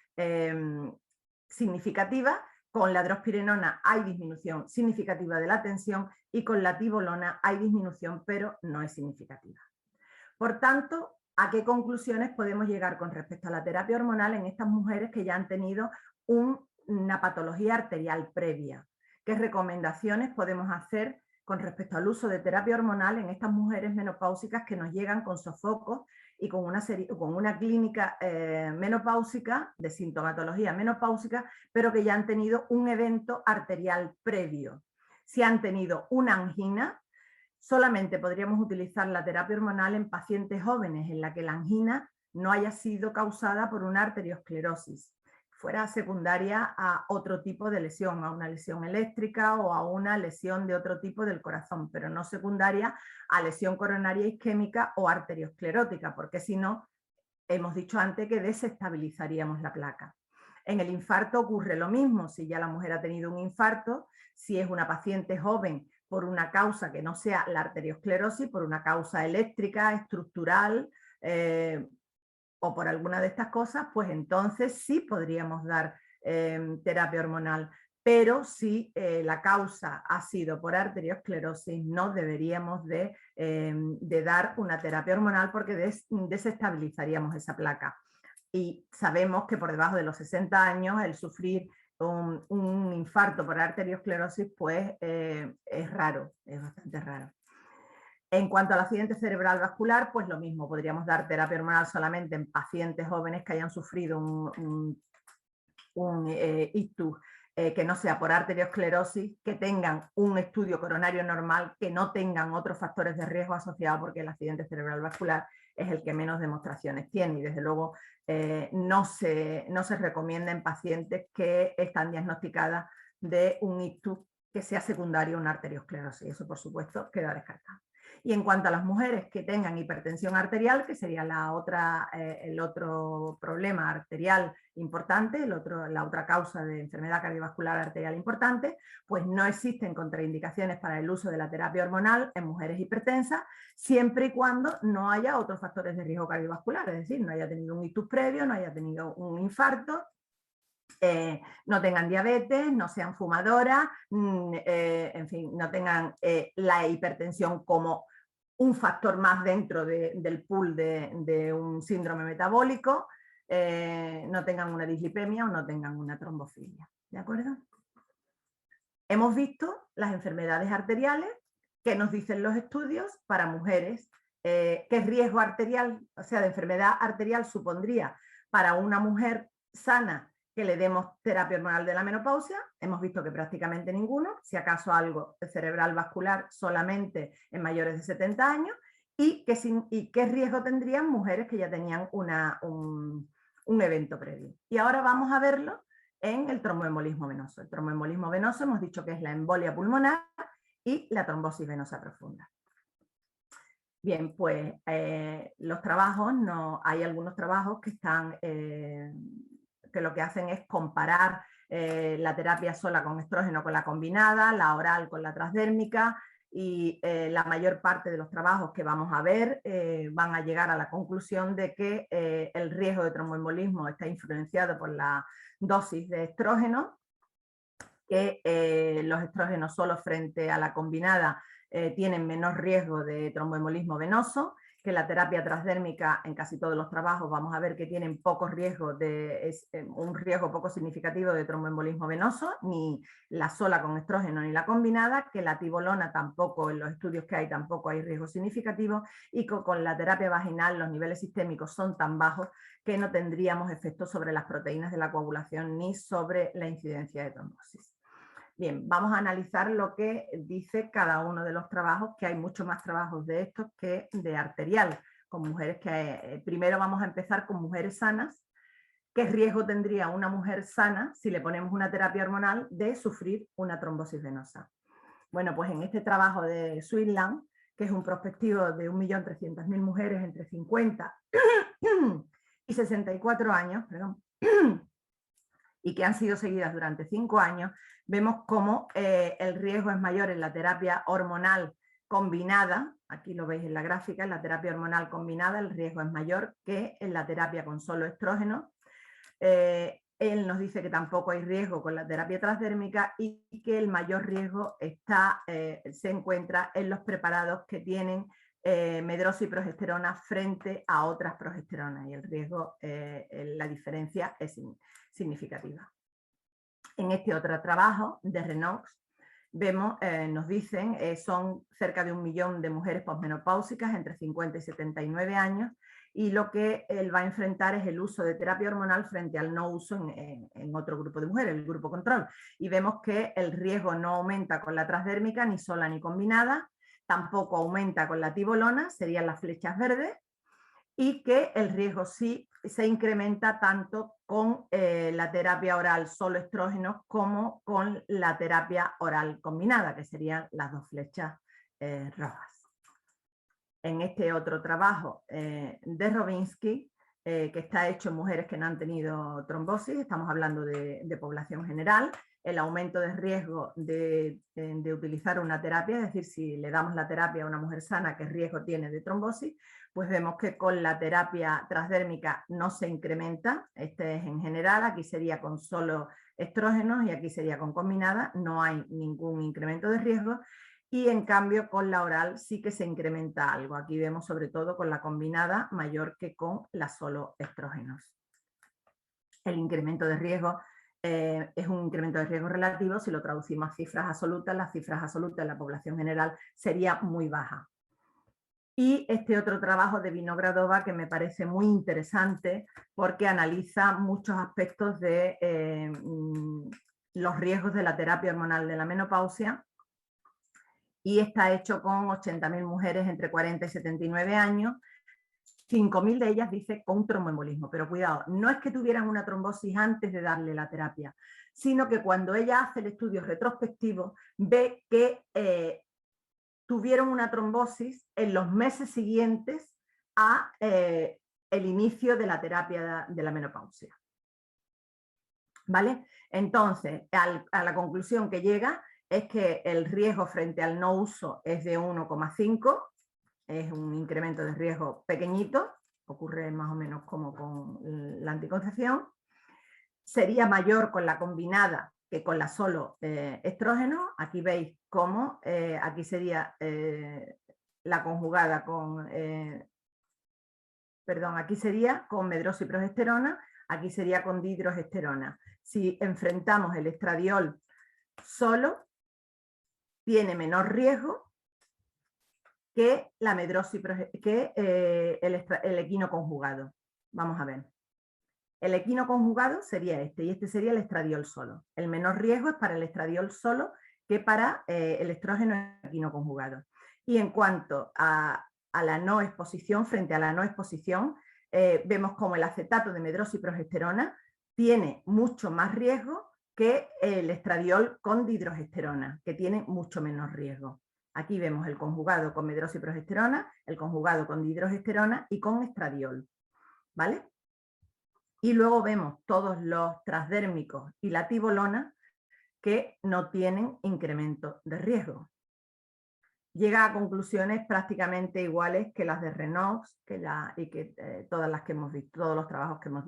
significativas. Con la drospirenona hay disminución significativa de la tensión y con la tibolona hay disminución, pero no es significativa. Por tanto, ¿A qué conclusiones podemos llegar con respecto a la terapia hormonal en estas mujeres que ya han tenido una patología arterial previa? ¿Qué recomendaciones podemos hacer con respecto al uso de terapia hormonal en estas mujeres menopáusicas que nos llegan con sofocos y con una clínica menopáusica, de sintomatología menopáusica, pero que ya han tenido un evento arterial previo? Si han tenido una angina, solamente podríamos utilizar la terapia hormonal en pacientes jóvenes en la que la angina no haya sido causada por una arteriosclerosis, fuera secundaria a otro tipo de lesión, a una lesión eléctrica o a una lesión de otro tipo del corazón, pero no secundaria a lesión coronaria isquémica o arteriosclerótica, porque si no, hemos dicho antes que desestabilizaríamos la placa. En el infarto ocurre lo mismo. Si ya la mujer ha tenido un infarto, si es una paciente joven por una causa que no sea la arteriosclerosis, por una causa eléctrica, estructural, o por alguna de estas cosas, pues entonces sí podríamos dar terapia hormonal. Pero si la causa ha sido por arteriosclerosis, no deberíamos de dar una terapia hormonal porque desestabilizaríamos esa placa. Y sabemos que por debajo de los 60 años el sufrir un infarto por arteriosclerosis pues es raro, es bastante raro. En cuanto al accidente cerebral vascular, pues lo mismo, podríamos dar terapia hormonal solamente en pacientes jóvenes que hayan sufrido un ictus que no sea por arteriosclerosis, que tengan un estudio coronario normal, que no tengan otros factores de riesgo asociados, porque el accidente cerebral vascular es el que menos demostraciones tiene y desde luego no se recomienda en pacientes que están diagnosticadas de un ictus que sea secundario a una arteriosclerosis. Eso, por supuesto, queda descartado. Y en cuanto a las mujeres que tengan hipertensión arterial, que sería el otro problema arterial importante, la otra causa de enfermedad cardiovascular arterial importante, pues no existen contraindicaciones para el uso de la terapia hormonal en mujeres hipertensas, siempre y cuando no haya otros factores de riesgo cardiovascular, es decir, no haya tenido un ictus previo, no haya tenido un infarto, no tengan diabetes, no sean fumadoras, en fin, no tengan la hipertensión como un factor más dentro del pool de un síndrome metabólico, no tengan una dislipemia o no tengan una trombofilia. ¿De acuerdo? Hemos visto las enfermedades arteriales que nos dicen los estudios para mujeres, qué riesgo arterial, o sea, de enfermedad arterial supondría para una mujer sana que le demos terapia hormonal de la menopausia. Hemos visto que prácticamente ninguno, si acaso algo cerebral vascular solamente en mayores de 70 años, y qué riesgo tendrían mujeres que ya tenían un evento previo. Y ahora vamos a verlo en el tromboembolismo venoso. El tromboembolismo venoso hemos dicho que es la embolia pulmonar y la trombosis venosa profunda. Bien, pues los trabajos, hay algunos trabajos que están que lo que hacen es comparar la terapia sola con estrógeno con la combinada, la oral con la transdérmica, y la mayor parte de los trabajos que vamos a ver van a llegar a la conclusión de que el riesgo de tromboembolismo está influenciado por la dosis de estrógeno, que los estrógenos solo frente a la combinada tienen menor riesgo de tromboembolismo venoso, que la terapia transdérmica en casi todos los trabajos vamos a ver que tienen poco riesgo un riesgo poco significativo de tromboembolismo venoso, ni la sola con estrógeno ni la combinada, que la tibolona tampoco, en los estudios que hay tampoco hay riesgo significativo, y con la terapia vaginal los niveles sistémicos son tan bajos que no tendríamos efectos sobre las proteínas de la coagulación ni sobre la incidencia de trombosis. Bien, vamos a analizar lo que dice cada uno de los trabajos, que hay muchos más trabajos de estos que de arterial, con mujeres que primero vamos a empezar con mujeres sanas. ¿Qué riesgo tendría una mujer sana si le ponemos una terapia hormonal de sufrir una trombosis venosa? Bueno, pues en este trabajo de Sweetland, que es un prospectivo de 1.300.000 mujeres entre 50 y 64 años, perdón, y que han sido seguidas durante 5 años, vemos cómo el riesgo es mayor en la terapia hormonal combinada. Aquí lo veis en la gráfica, en la terapia hormonal combinada el riesgo es mayor que en la terapia con solo estrógeno. Él nos dice que tampoco hay riesgo con la terapia transdérmica y que el mayor riesgo se encuentra en los preparados que tienen medrosa y progesterona frente a otras progesteronas, y el riesgo, la diferencia es significativa. En este otro trabajo de Renox vemos, nos dicen, son cerca de 1 millón de mujeres posmenopáusicas entre 50 y 79 años, y lo que él va a enfrentar es el uso de terapia hormonal frente al no uso en otro grupo de mujeres, el grupo control. Y vemos que el riesgo no aumenta con la transdérmica, ni sola ni combinada, tampoco aumenta con la tibolona, serían las flechas verdes, y que el riesgo sí se incrementa tanto con la terapia oral solo estrógenos como con la terapia oral combinada, que serían las 2 flechas rojas. En este otro trabajo de Robinsky, que está hecho en mujeres que no han tenido trombosis, estamos hablando de población general, el aumento de riesgo de utilizar una terapia, es decir, si le damos la terapia a una mujer sana, ¿qué riesgo tiene de trombosis? Pues vemos que con la terapia transdérmica no se incrementa, este es en general, aquí sería con solo estrógenos y aquí sería con combinada, no hay ningún incremento de riesgo, y en cambio con la oral sí que se incrementa algo, aquí vemos sobre todo con la combinada mayor que con la solo estrógenos. El incremento de riesgo es un incremento de riesgo relativo, si lo traducimos a cifras absolutas, las cifras absolutas en la población general sería muy baja. Y este otro trabajo de Vinogradova que me parece muy interesante porque analiza muchos aspectos de los riesgos de la terapia hormonal de la menopausia, y está hecho con 80.000 mujeres entre 40 y 79 años, 5.000 de ellas dice con tromboembolismo, pero cuidado, no es que tuvieran una trombosis antes de darle la terapia, sino que cuando ella hace el estudio retrospectivo ve que tuvieron una trombosis en los meses siguientes a el inicio de la terapia de la menopausia. ¿Vale? Entonces, a la conclusión que llega es que el riesgo frente al no uso es de 1,5, es un incremento de riesgo pequeñito, ocurre más o menos como con la anticoncepción. Sería mayor con la combinada que con la solo estrógeno. Aquí veis cómo, aquí sería la conjugada con, aquí sería con medrosa y progesterona, aquí sería con dihidrogesterona. Si enfrentamos el estradiol solo, tiene menor riesgo que la medrosa que el equino conjugado. Vamos a ver. El equino conjugado sería este, y este sería el estradiol solo. El menor riesgo es para el estradiol solo que para el estrógeno equino conjugado. Y en cuanto a la no exposición, frente a la no exposición, vemos como el acetato de medrosa y progesterona tiene mucho más riesgo que el estradiol con dihidrogesterona, que tiene mucho menos riesgo. Aquí vemos el conjugado con medrosa y progesterona, el conjugado con dihidrogesterona y con estradiol, ¿vale? Y luego vemos todos los transdérmicos y la tibolona que no tienen incremento de riesgo. Llega a conclusiones prácticamente iguales que las de Renox todas las que hemos visto, todos los trabajos que hemos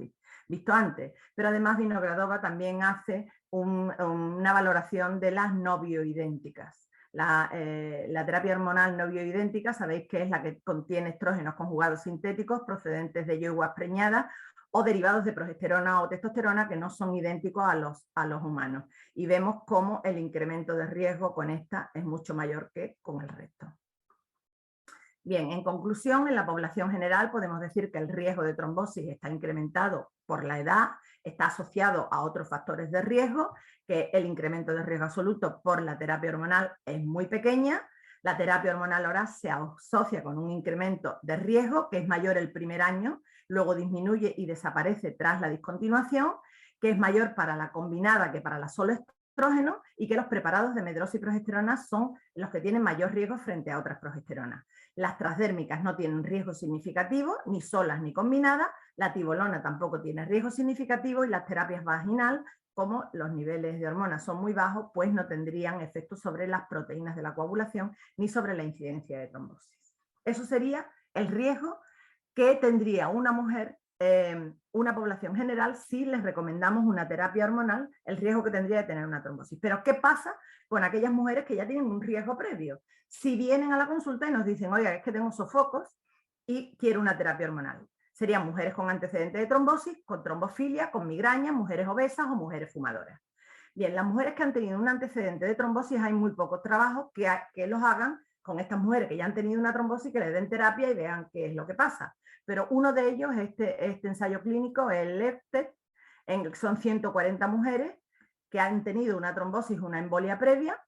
visto antes. Pero además Vinogradova también hace una valoración de las no bioidénticas. La terapia hormonal no bioidéntica, sabéis que es la que contiene estrógenos conjugados sintéticos procedentes de yeguas preñadas o derivados de progesterona o testosterona que no son idénticos a los humanos. Y vemos cómo el incremento de riesgo con esta es mucho mayor que con el resto. Bien, en conclusión, en la población general podemos decir que el riesgo de trombosis está incrementado por la edad, está asociado a otros factores de riesgo, que el incremento de riesgo absoluto por la terapia hormonal es muy pequeña. La terapia hormonal oral se asocia con un incremento de riesgo que es mayor el primer año, luego disminuye y desaparece tras la discontinuación, que es mayor para la combinada que para la solo estrógeno, y que los preparados de medrosa y progesterona son los que tienen mayor riesgo frente a otras progesteronas. Las transdérmicas no tienen riesgo significativo, ni solas ni combinadas, la tibolona tampoco tiene riesgo significativo, y las terapias vaginal, como los niveles de hormonas son muy bajos, pues no tendrían efecto sobre las proteínas de la coagulación ni sobre la incidencia de trombosis. Eso sería el riesgo que tendría una mujer una población general, sí les recomendamos una terapia hormonal, el riesgo que tendría de tener una trombosis. Pero ¿qué pasa con aquellas mujeres que ya tienen un riesgo previo? Si vienen a la consulta y nos dicen, oiga, es que tengo sofocos y quiero una terapia hormonal. Serían mujeres con antecedentes de trombosis, con trombofilia, con migraña, mujeres obesas o mujeres fumadoras. Bien, las mujeres que han tenido un antecedente de trombosis hay muy pocos trabajos que los hagan con estas mujeres que ya han tenido una trombosis, que les den terapia y vean qué es lo que pasa. Pero uno de ellos, este ensayo clínico, el LEFTET, son 140 mujeres que han tenido una trombosis, una embolia previa,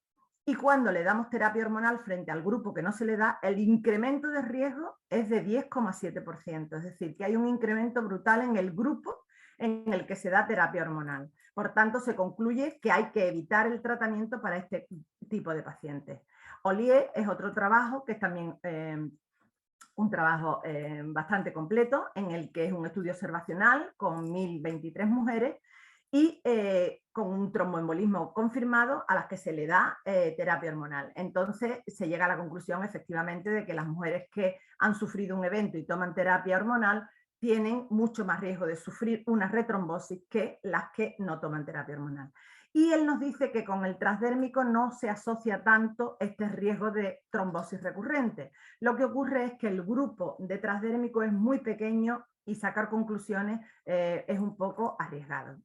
y cuando le damos terapia hormonal frente al grupo que no se le da, el incremento de riesgo es de 10,7%, es decir, que hay un incremento brutal en el grupo en el que se da terapia hormonal. Por tanto, se concluye que hay que evitar el tratamiento para este tipo de pacientes. Ollier es otro trabajo que es también un trabajo bastante completo, en el que es un estudio observacional con 1023 mujeres y con un tromboembolismo confirmado a las que se le da terapia hormonal. Entonces se llega a la conclusión efectivamente de que las mujeres que han sufrido un evento y toman terapia hormonal tienen mucho más riesgo de sufrir una retrombosis que las que no toman terapia hormonal. Y él nos dice que con el transdérmico no se asocia tanto este riesgo de trombosis recurrente. Lo que ocurre es que el grupo de transdérmico es muy pequeño y sacar conclusiones es un poco arriesgado.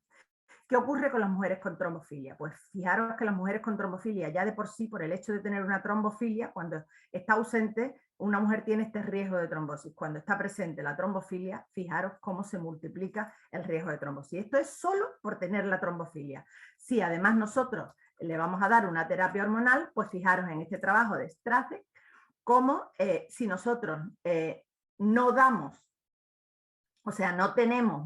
¿Qué ocurre con las mujeres con trombofilia? Pues fijaros que las mujeres con trombofilia, ya de por sí, por el hecho de tener una trombofilia, cuando está ausente, una mujer tiene este riesgo de trombosis. Cuando está presente la trombofilia, fijaros cómo se multiplica el riesgo de trombosis. Esto es solo por tener la trombofilia. Si además nosotros le vamos a dar una terapia hormonal, pues fijaros en este trabajo de Stracek, cómo si nosotros no damos, o sea, no tenemos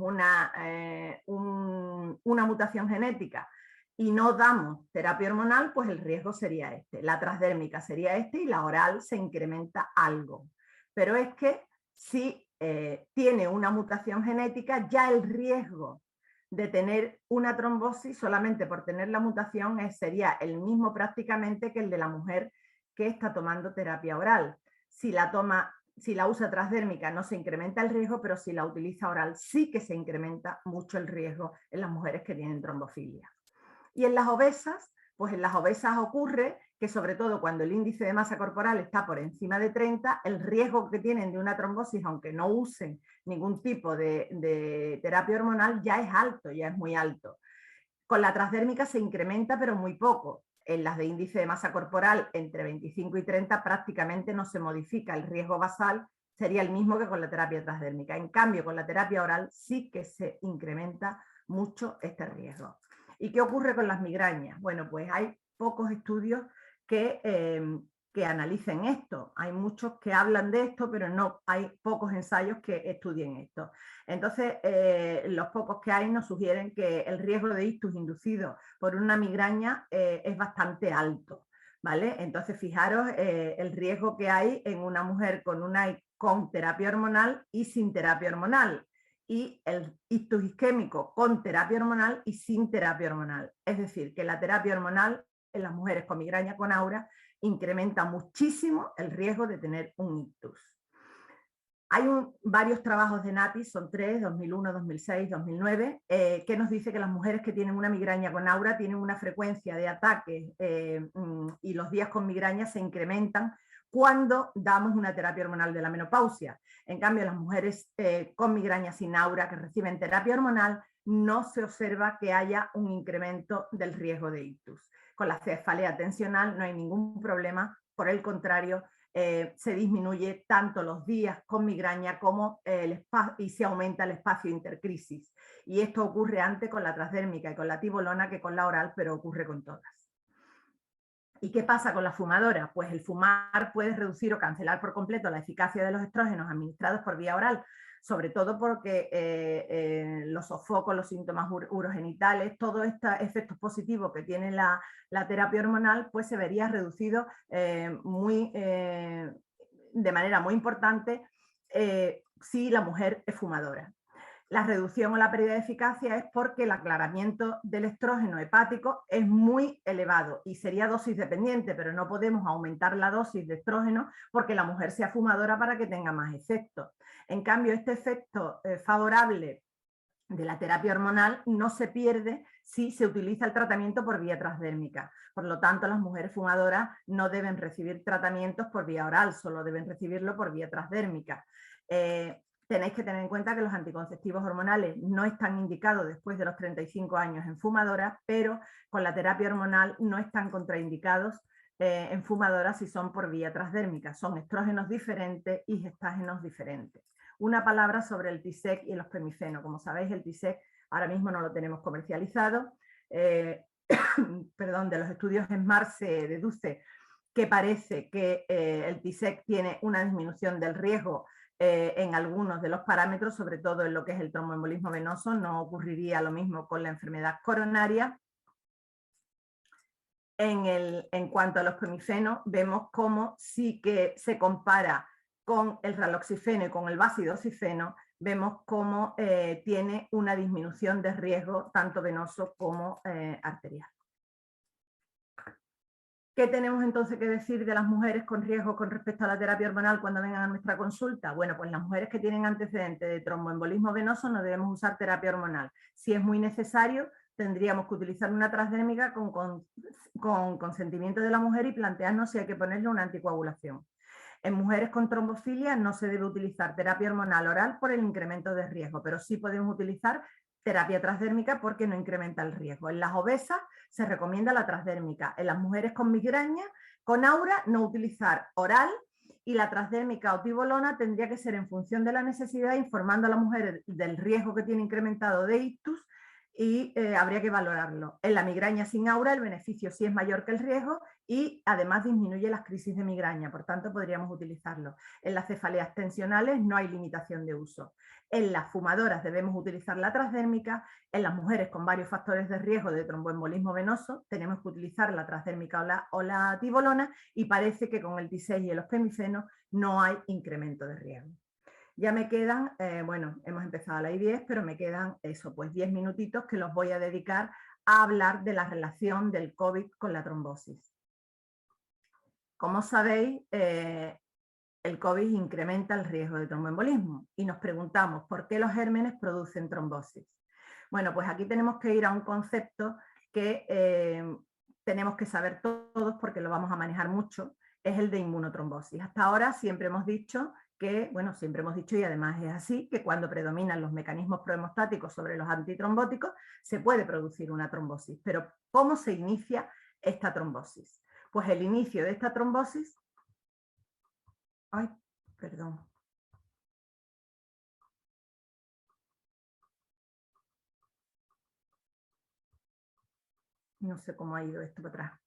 una mutación genética y no damos terapia hormonal, pues el riesgo sería este. La transdérmica sería este y la oral se incrementa algo. Pero es que si tiene una mutación genética, ya el riesgo de tener una trombosis solamente por tener la mutación sería el mismo prácticamente que el de la mujer que está tomando terapia oral. Si la usa transdérmica no se incrementa el riesgo, pero si la utiliza oral sí que se incrementa mucho el riesgo en las mujeres que tienen trombofilia. Y en las obesas, pues en las obesas ocurre que sobre todo cuando el índice de masa corporal está por encima de 30, el riesgo que tienen de una trombosis, aunque no usen ningún tipo de terapia hormonal, ya es alto, ya es muy alto. Con la transdérmica se incrementa, pero muy poco. En las de índice de masa corporal entre 25 y 30 prácticamente no se modifica. El riesgo basal sería el mismo que con la terapia transdérmica. En cambio, con la terapia oral sí que se incrementa mucho este riesgo. ¿Y qué ocurre con las migrañas? Bueno, pues hay pocos estudios que analicen esto. Hay muchos que hablan de esto, pero no hay pocos ensayos que estudien esto. Entonces, los pocos que hay nos sugieren que el riesgo de ictus inducido por una migraña es bastante alto, ¿vale? Entonces, fijaros el riesgo que hay en una mujer con terapia hormonal y sin terapia hormonal, y el ictus isquémico con terapia hormonal y sin terapia hormonal. Es decir, que la terapia hormonal en las mujeres con migraña con aura incrementa muchísimo el riesgo de tener un ictus. Hay varios trabajos de NAPI, son 3, 2001, 2006, 2009, que nos dice que las mujeres que tienen una migraña con aura tienen una frecuencia de ataques y los días con migraña se incrementan cuando damos una terapia hormonal de la menopausia. En cambio, las mujeres con migraña sin aura que reciben terapia hormonal no se observa que haya un incremento del riesgo de ictus. Con la cefalea tensional no hay ningún problema, por el contrario, se disminuye tanto los días con migraña como y se aumenta el espacio intercrisis. Y esto ocurre antes con la transdérmica y con la tibolona que con la oral, pero ocurre con todas. ¿Y qué pasa con la fumadora? Pues el fumar puede reducir o cancelar por completo la eficacia de los estrógenos administrados por vía oral, sobre todo porque los sofocos, los síntomas urogenitales, todos estos efectos positivos que tiene la terapia hormonal, pues se vería reducido de manera muy importante si la mujer es fumadora. La reducción o la pérdida de eficacia es porque el aclaramiento del estrógeno hepático es muy elevado y sería dosis dependiente, pero no podemos aumentar la dosis de estrógeno porque la mujer sea fumadora para que tenga más efecto. En cambio, este efecto favorable de la terapia hormonal no se pierde si se utiliza el tratamiento por vía transdérmica. Por lo tanto, las mujeres fumadoras no deben recibir tratamientos por vía oral, solo deben recibirlo por vía transdérmica. Tenéis que tener en cuenta que los anticonceptivos hormonales no están indicados después de los 35 años en fumadoras, pero con la terapia hormonal no están contraindicados en fumadoras si son por vía transdérmica. Son estrógenos diferentes y gestágenos diferentes. Una palabra sobre el TISEC y el ospremifeno. Como sabéis, el TISEC ahora mismo no lo tenemos comercializado. Perdón, de los estudios SMART se deduce que parece que el TISEC tiene una disminución del riesgo en algunos de los parámetros, sobre todo en lo que es el tromboembolismo venoso. No ocurriría lo mismo con la enfermedad coronaria. En cuanto al ospremifeno, vemos cómo sí que se compara con el raloxifeno y con el basidosifeno, vemos cómo tiene una disminución de riesgo tanto venoso como arterial. ¿Qué tenemos entonces que decir de las mujeres con riesgo con respecto a la terapia hormonal cuando vengan a nuestra consulta? Bueno, pues las mujeres que tienen antecedentes de tromboembolismo venoso no debemos usar terapia hormonal. Si es muy necesario, tendríamos que utilizar una transdérmica con consentimiento de la mujer y plantearnos si hay que ponerle una anticoagulación. En mujeres con trombofilia no se debe utilizar terapia hormonal oral por el incremento de riesgo, pero sí podemos utilizar terapia transdérmica porque no incrementa el riesgo. En las obesas se recomienda la transdérmica. En las mujeres con migraña, con aura, no utilizar oral, y la transdérmica o tibolona tendría que ser en función de la necesidad, informando a la mujer del riesgo que tiene incrementado de ictus, y habría que valorarlo. En la migraña sin aura el beneficio sí es mayor que el riesgo y además disminuye las crisis de migraña, por tanto podríamos utilizarlo. En las cefaleas tensionales no hay limitación de uso. En las fumadoras debemos utilizar la transdérmica. En las mujeres con varios factores de riesgo de tromboembolismo venoso tenemos que utilizar la transdérmica o la tibolona, y parece que con el TISEC y el ospremifeno no hay incremento de riesgo. Ya me quedan, bueno, hemos empezado a las 10, pero me quedan eso, pues 10 minutitos que los voy a dedicar a hablar de la relación del COVID con la trombosis. Como sabéis, el COVID incrementa el riesgo de tromboembolismo y nos preguntamos por qué los gérmenes producen trombosis. Bueno, pues aquí tenemos que ir a un concepto que tenemos que saber todos porque lo vamos a manejar mucho, es el de inmunotrombosis. Hasta ahora siempre hemos dicho que, bueno, siempre hemos dicho, y además es así, que cuando predominan los mecanismos prohemostáticos sobre los antitrombóticos se puede producir una trombosis. Pero ¿cómo se inicia esta trombosis? Pues el inicio de esta trombosis... Ay, perdón. No sé cómo ha ido esto para atrás.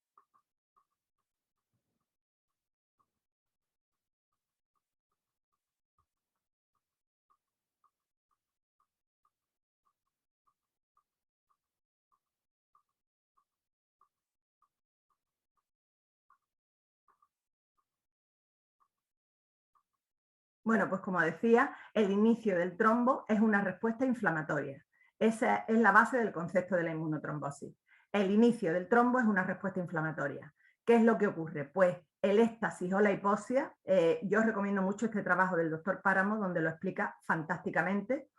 Bueno, pues como decía, el inicio del trombo es una respuesta inflamatoria. Esa es la base del concepto de la inmunotrombosis. El inicio del trombo es una respuesta inflamatoria. ¿Qué es lo que ocurre? Pues el éxtasis o la hipoxia, yo os recomiendo mucho este trabajo del doctor Páramo, donde lo explica fantásticamente.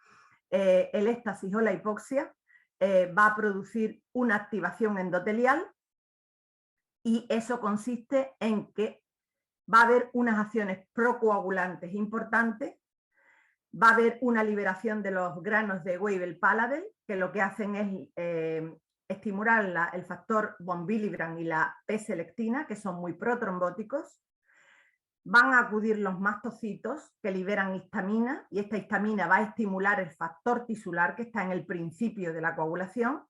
El éxtasis o la hipoxia va a producir una activación endotelial, y eso consiste en que va a haber unas acciones procoagulantes importantes, va a haber una liberación de los granos de Weibel-Palade, que lo que hacen es estimular el factor von Willebrand y la P-selectina, que son muy protrombóticos. Van a acudir los mastocitos, que liberan histamina, y esta histamina va a estimular el factor tisular, que está en el principio de la coagulación,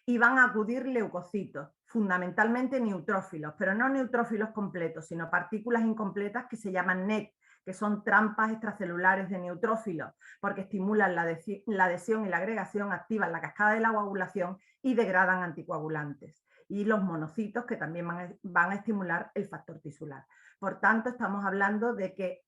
y van a acudir leucocitos, fundamentalmente neutrófilos, pero no neutrófilos completos, sino partículas incompletas que se llaman NET, que son trampas extracelulares de neutrófilos, porque estimulan la adhesión y la agregación, activan la cascada de la coagulación y degradan anticoagulantes. Y los monocitos, que también van a estimular el factor tisular. Por tanto, estamos hablando de que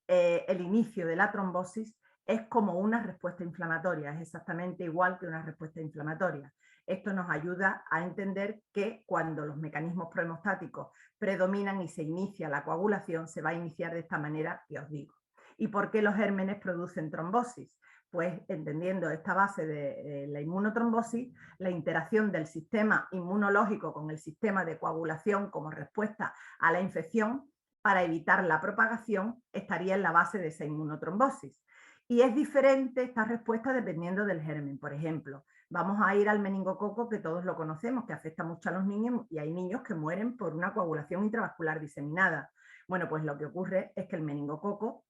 el inicio de la trombosis es como una respuesta inflamatoria, es exactamente igual que una respuesta inflamatoria. Esto nos ayuda a entender que cuando los mecanismos prohemostáticos predominan y se inicia la coagulación, se va a iniciar de esta manera que os digo. ¿Y por qué los gérmenes producen trombosis? Pues entendiendo esta base de la inmunotrombosis, la interacción del sistema inmunológico con el sistema de coagulación como respuesta a la infección para evitar la propagación estaría en la base de esa inmunotrombosis. Y es diferente esta respuesta dependiendo del germen. Por ejemplo, vamos a ir al meningococo, que todos lo conocemos, que afecta mucho a los niños, y hay niños que mueren por una coagulación intravascular diseminada. Bueno, pues lo que ocurre es que el meningococo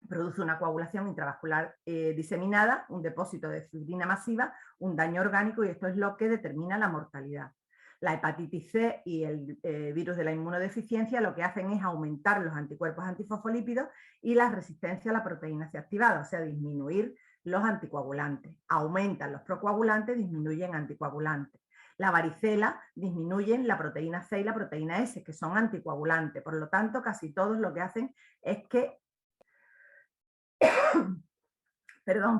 produce una coagulación intravascular diseminada, un depósito de fibrina masiva, un daño orgánico, y esto es lo que determina la mortalidad. La hepatitis C y el virus de la inmunodeficiencia lo que hacen es aumentar los anticuerpos antifosfolípidos y la resistencia a la proteína C activada, o sea, disminuir los anticoagulantes. Aumentan los procoagulantes, disminuyen anticoagulantes. La varicela disminuyen la proteína C y la proteína S, que son anticoagulantes. Por lo tanto, casi todos lo que hacen es que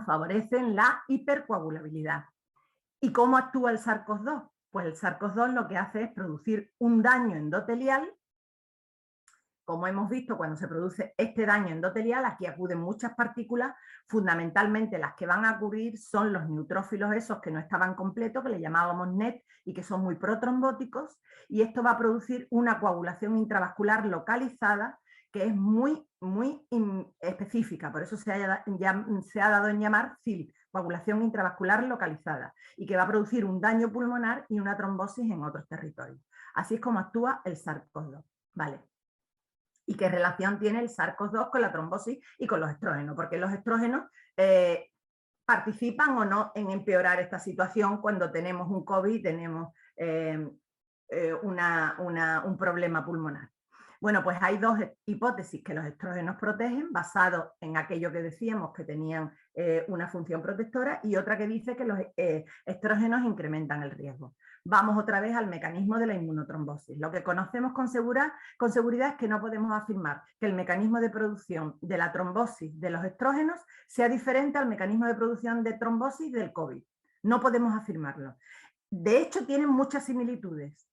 favorecen la hipercoagulabilidad. ¿Y cómo actúa el SARS-CoV-2? Pues el SARS-CoV-2 lo que hace es producir un daño endotelial. Como hemos visto, cuando se produce este daño endotelial, aquí acuden muchas partículas, fundamentalmente las que van a acudir son los neutrófilos esos que no estaban completos, que le llamábamos NET y que son muy protrombóticos, y esto va a producir una coagulación intravascular localizada que es muy específica, por eso se ha dado en llamar CIL, coagulación intravascular localizada, y que va a producir un daño pulmonar y una trombosis en otros territorios. Así es como actúa el SARS-CoV-2. ¿Vale? ¿Y qué relación tiene el SARS-CoV-2 con la trombosis y con los estrógenos? Porque los estrógenos participan o no en empeorar esta situación cuando tenemos un COVID y tenemos un problema pulmonar. Bueno, pues hay dos hipótesis que los estrógenos protegen, basado en aquello que decíamos que tenían una función protectora, y otra que dice que los estrógenos incrementan el riesgo. Vamos otra vez al mecanismo de la inmunotrombosis. Lo que conocemos con seguridad es que no podemos afirmar que el mecanismo de producción de la trombosis de los estrógenos sea diferente al mecanismo de producción de trombosis del COVID. No podemos afirmarlo. De hecho, tienen muchas similitudes.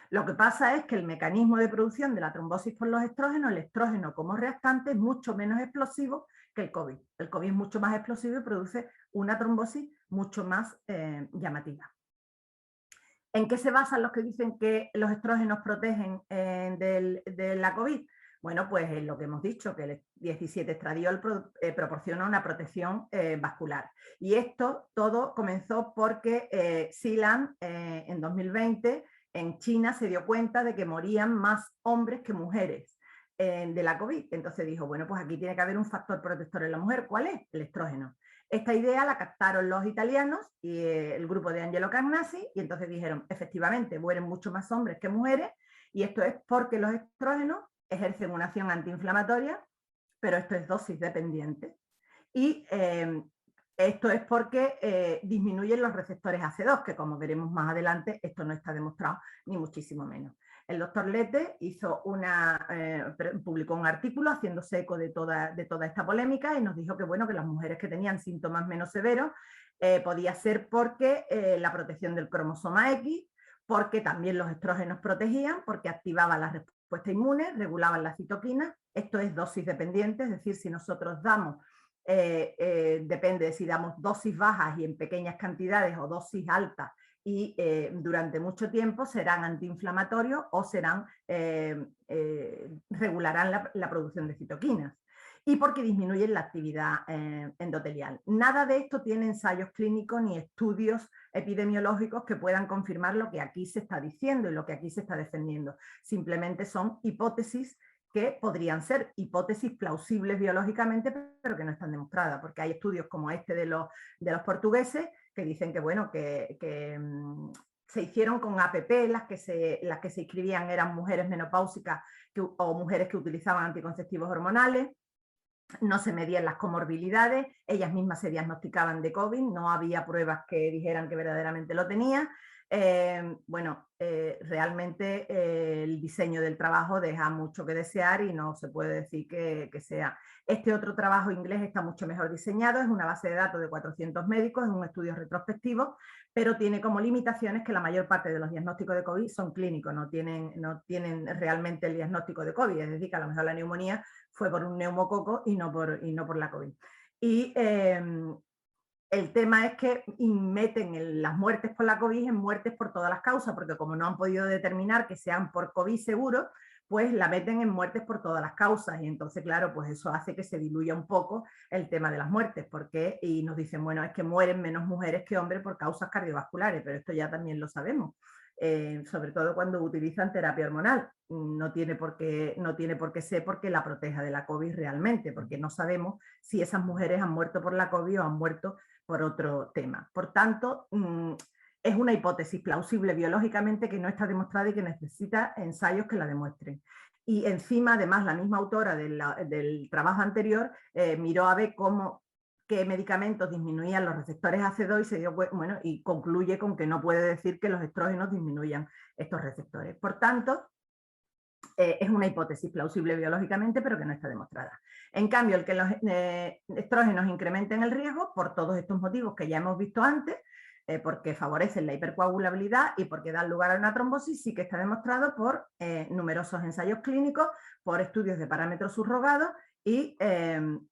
Lo que pasa es que el mecanismo de producción de la trombosis por los estrógenos, el estrógeno como reactante, es mucho menos explosivo que el COVID. El COVID es mucho más explosivo y produce una trombosis mucho más llamativa. ¿En qué se basan los que dicen que los estrógenos protegen de la COVID? Bueno, pues en lo que hemos dicho, que el 17-estradiol proporciona una protección vascular. Y esto todo comenzó porque Sealand en 2020 en China se dio cuenta de que morían más hombres que mujeres de la COVID. Entonces dijo, bueno, pues aquí tiene que haber un factor protector en la mujer. ¿Cuál es? El estrógeno. Esta idea la captaron los italianos y el grupo de Angelo Cagnasi, y entonces dijeron, efectivamente, mueren mucho más hombres que mujeres, y esto es porque los estrógenos ejercen una acción antiinflamatoria, pero esto es dosis dependiente. Y esto es porque disminuyen los receptores AC2, que como veremos más adelante, esto no está demostrado ni muchísimo menos. El doctor Lete publicó un artículo haciéndose eco de toda esta polémica y nos dijo que, bueno, que las mujeres que tenían síntomas menos severos podía ser porque la protección del cromosoma X, porque también los estrógenos protegían, porque activaban la respuesta inmune, regulaban la citoquina. Esto es dosis dependiente, es decir, si nosotros damos depende de si damos dosis bajas y en pequeñas cantidades o dosis altas y durante mucho tiempo, serán antiinflamatorios o regularán la producción de citoquinas, y porque disminuyen la actividad endotelial. Nada de esto tiene ensayos clínicos ni estudios epidemiológicos que puedan confirmar lo que aquí se está diciendo y lo que aquí se está defendiendo. Simplemente son hipótesis que podrían ser hipótesis plausibles biológicamente, pero que no están demostradas, porque hay estudios como este de los portugueses que dicen que, bueno, que se hicieron con APP, las que se inscribían eran mujeres menopáusicas o mujeres que utilizaban anticonceptivos hormonales, no se medían las comorbilidades, ellas mismas se diagnosticaban de COVID, no había pruebas que dijeran que verdaderamente lo tenía. realmente el diseño del trabajo deja mucho que desear y no se puede decir que sea. Este otro trabajo inglés está mucho mejor diseñado, es una base de datos de 400 médicos, es un estudio retrospectivo, pero tiene como limitaciones que la mayor parte de los diagnósticos de COVID son clínicos, no tienen realmente el diagnóstico de COVID, es decir, que a lo mejor la neumonía fue por un neumococo y no por la COVID. Y el tema es que meten las muertes por la COVID en muertes por todas las causas, porque como no han podido determinar que sean por COVID seguro, pues la meten en muertes por todas las causas. Y entonces, claro, pues eso hace que se diluya un poco el tema de las muertes, porque y nos dicen, bueno, es que mueren menos mujeres que hombres por causas cardiovasculares, pero esto ya también lo sabemos. Sobre todo cuando utilizan terapia hormonal. No tiene por qué ser porque la proteja de la COVID realmente, porque no sabemos si esas mujeres han muerto por la COVID o han muerto por otro tema. Por tanto, es una hipótesis plausible biológicamente que no está demostrada y que necesita ensayos que la demuestren. Y encima, además, la misma autora del trabajo anterior miró a ver qué medicamentos disminuían los receptores AC2 y se dio, bueno, y concluye con que no puede decir que los estrógenos disminuyan estos receptores. Por tanto, es una hipótesis plausible biológicamente, pero que no está demostrada. En cambio, el que los estrógenos incrementen el riesgo, por todos estos motivos que ya hemos visto antes, porque favorecen la hipercoagulabilidad y porque dan lugar a una trombosis, sí que está demostrado por numerosos ensayos clínicos, por estudios de parámetros subrogados y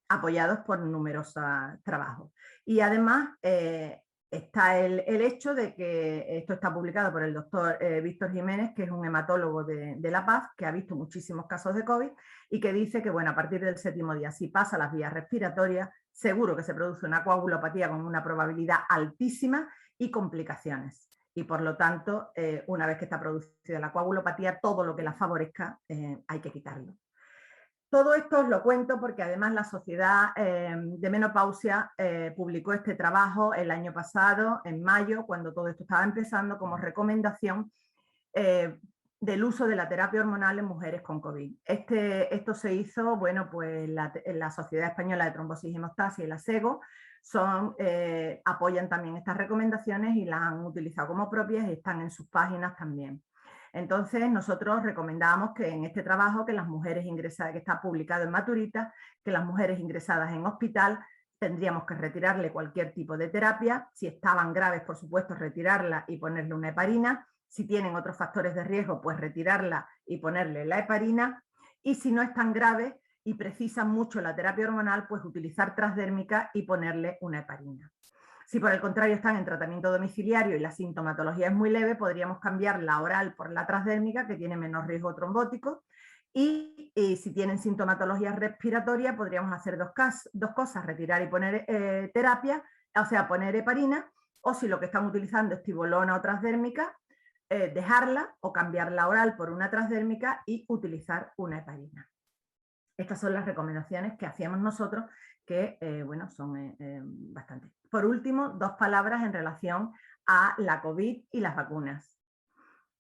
apoyados por numerosos trabajos. Y además está el hecho de que esto está publicado por el doctor Víctor Jiménez, que es un hematólogo de La Paz, que ha visto muchísimos casos de COVID y que dice que, bueno, a partir del 7º día, si pasa las vías respiratorias, seguro que se produce una coagulopatía con una probabilidad altísima y complicaciones. Y por lo tanto, una vez que está producida la coagulopatía, todo lo que la favorezca hay que quitarlo. Todo esto os lo cuento porque además la Sociedad de Menopausia publicó este trabajo el año pasado, en mayo, cuando todo esto estaba empezando, como recomendación del uso de la terapia hormonal en mujeres con COVID. Esto se hizo, bueno, pues la Sociedad Española de Trombosis y Hemostasia y la SEGO apoyan también estas recomendaciones y las han utilizado como propias y están en sus páginas también. Entonces, nosotros recomendábamos que en este trabajo, que las mujeres ingresadas, que está publicado en Maturita, que las mujeres ingresadas en hospital tendríamos que retirarle cualquier tipo de terapia. Si estaban graves, por supuesto, retirarla y ponerle una heparina. Si tienen otros factores de riesgo, pues retirarla y ponerle la heparina. Y si no están graves y precisan mucho la terapia hormonal, pues utilizar transdérmica y ponerle una heparina. Si por el contrario están en tratamiento domiciliario y la sintomatología es muy leve, podríamos cambiar la oral por la transdérmica, que tiene menos riesgo trombótico. Y si tienen sintomatología respiratoria, podríamos hacer dos cosas, retirar y poner terapia, o sea, poner heparina, o si lo que están utilizando es tibolona o transdérmica, dejarla o cambiar la oral por una transdérmica y utilizar una heparina. Estas son las recomendaciones que hacíamos nosotros, que bueno, son bastante. Por último, 2 palabras en relación a la COVID y las vacunas.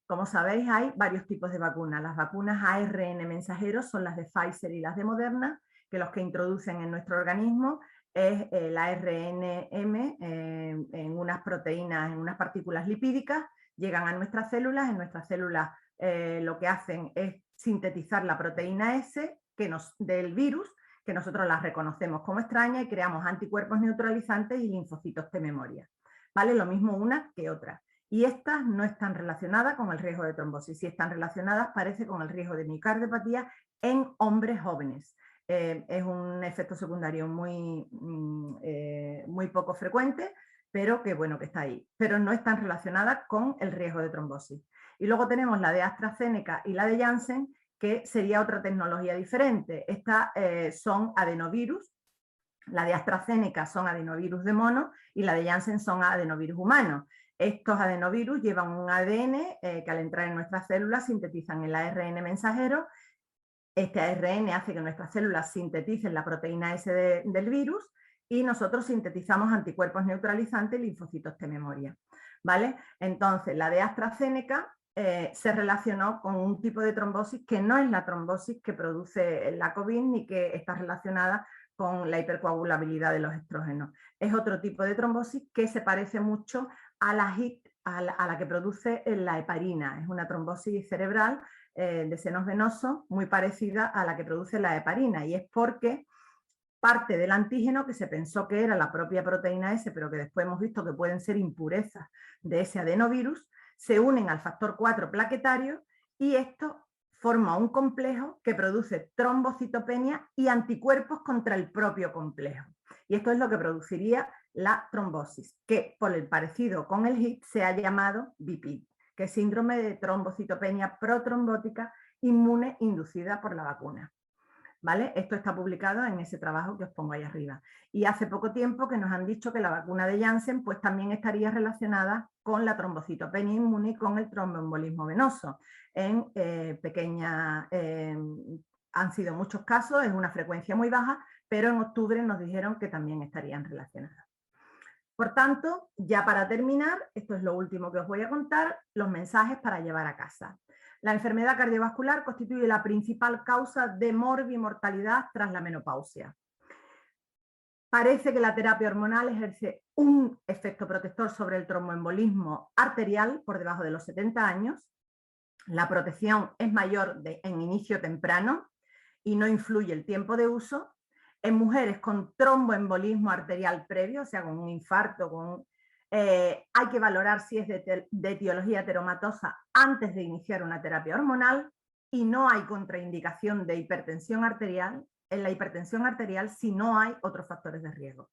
Como sabéis, hay varios tipos de vacunas. Las vacunas ARN mensajeros son las de Pfizer y las de Moderna, que los que introducen en nuestro organismo es el ARNM en unas proteínas, en unas partículas lipídicas, llegan a nuestras células, en nuestras células lo que hacen es sintetizar la proteína S del virus, que nosotros las reconocemos como extraña y creamos anticuerpos neutralizantes y linfocitos T memoria. ¿Vale? Lo mismo una que otra. Y estas no están relacionadas con el riesgo de trombosis. Si están relacionadas, parece con el riesgo de miocardiopatía en hombres jóvenes. Es un efecto secundario muy poco frecuente, pero que bueno que está ahí. Pero no están relacionadas con el riesgo de trombosis. Y luego tenemos la de AstraZeneca y la de Janssen, que sería otra tecnología diferente. Estas son adenovirus, la de AstraZeneca son adenovirus de mono y la de Janssen son adenovirus humanos. Estos adenovirus llevan un ADN que al entrar en nuestras células sintetizan el ARN mensajero. Este ARN hace que nuestras células sinteticen la proteína S del virus y nosotros sintetizamos anticuerpos neutralizantes y linfocitos T memoria. ¿Vale? Entonces, la de AstraZeneca se relacionó con un tipo de trombosis que no es la trombosis que produce la COVID ni que está relacionada con la hipercoagulabilidad de los estrógenos. Es otro tipo de trombosis que se parece mucho a la HIT a la que produce la heparina. Es una trombosis cerebral de senos venosos muy parecida a la que produce la heparina, y es porque parte del antígeno, que se pensó que era la propia proteína S, pero que después hemos visto que pueden ser impurezas de ese adenovirus, se unen al factor 4 plaquetario y esto forma un complejo que produce trombocitopenia y anticuerpos contra el propio complejo. Y esto es lo que produciría la trombosis, que por el parecido con el HIT se ha llamado BIPID, que es síndrome de trombocitopenia protrombótica inmune inducida por la vacuna. ¿Vale? Esto está publicado en ese trabajo que os pongo ahí arriba. Y hace poco tiempo que nos han dicho que la vacuna de Janssen pues también estaría relacionada con la trombocitopenia inmune y con el tromboembolismo venoso. En han sido muchos casos, es una frecuencia muy baja, pero en octubre nos dijeron que también estarían relacionadas. Por tanto, ya para terminar, esto es lo último que os voy a contar, los mensajes para llevar a casa. La enfermedad cardiovascular constituye la principal causa de morbimortalidad tras la menopausia. Parece que la terapia hormonal ejerce un efecto protector sobre el tromboembolismo arterial por debajo de los 70 años. La protección es mayor en inicio temprano y no influye el tiempo de uso. En mujeres con tromboembolismo arterial previo, o sea, con un infarto, hay que valorar si es de etiología ateromatosa antes de iniciar una terapia hormonal, y no hay contraindicación de hipertensión arterial en la hipertensión arterial si no hay otros factores de riesgo.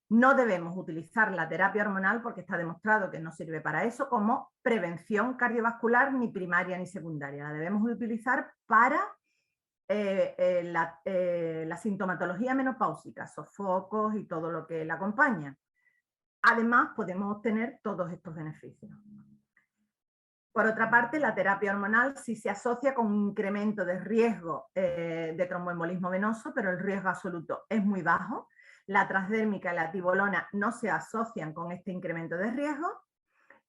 No debemos utilizar la terapia hormonal porque está demostrado que no sirve para eso como prevención cardiovascular ni primaria ni secundaria. La debemos utilizar para la sintomatología menopáusica, sofocos y todo lo que la acompaña. Además, podemos obtener todos estos beneficios. Por otra parte, la terapia hormonal sí se asocia con un incremento de riesgo de tromboembolismo venoso, pero el riesgo absoluto es muy bajo. La transdérmica y la tibolona no se asocian con este incremento de riesgo.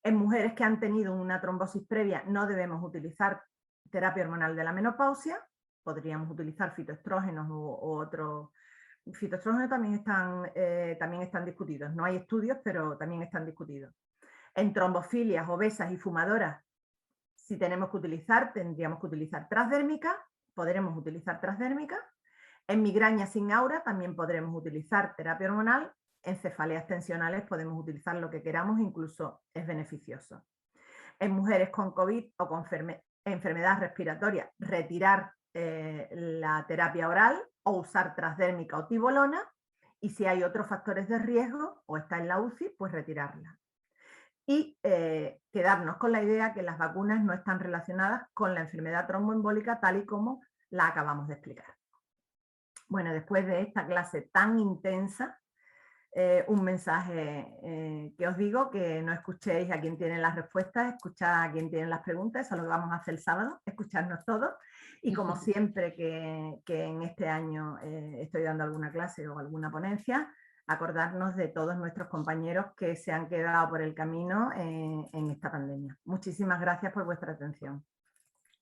En mujeres que han tenido una trombosis previa no debemos utilizar terapia hormonal de la menopausia. Podríamos utilizar fitoestrógenos o otros. Fitoestrógenos también están discutidos. No hay estudios, pero también están discutidos. En trombofilias, obesas y fumadoras, si tenemos que utilizar, tendríamos que utilizar transdérmica, podremos utilizar transdérmica. En migraña sin aura también podremos utilizar terapia hormonal. En cefaleas tensionales podemos utilizar lo que queramos, incluso es beneficioso. En mujeres con COVID o con enfermedad respiratoria, retirar la terapia oral o usar transdérmica o tibolona, y si hay otros factores de riesgo o está en la UCI, pues retirarla. Y quedarnos con la idea que las vacunas no están relacionadas con la enfermedad tromboembólica tal y como la acabamos de explicar. Bueno, después de esta clase tan intensa, un mensaje que os digo, que no escuchéis a quien tiene las respuestas, escuchad a quien tiene las preguntas, eso es lo que vamos a hacer el sábado, escucharnos todos. Y como siempre que en este año estoy dando alguna clase o alguna ponencia, acordarnos de todos nuestros compañeros que se han quedado por el camino en esta pandemia. Muchísimas gracias por vuestra atención.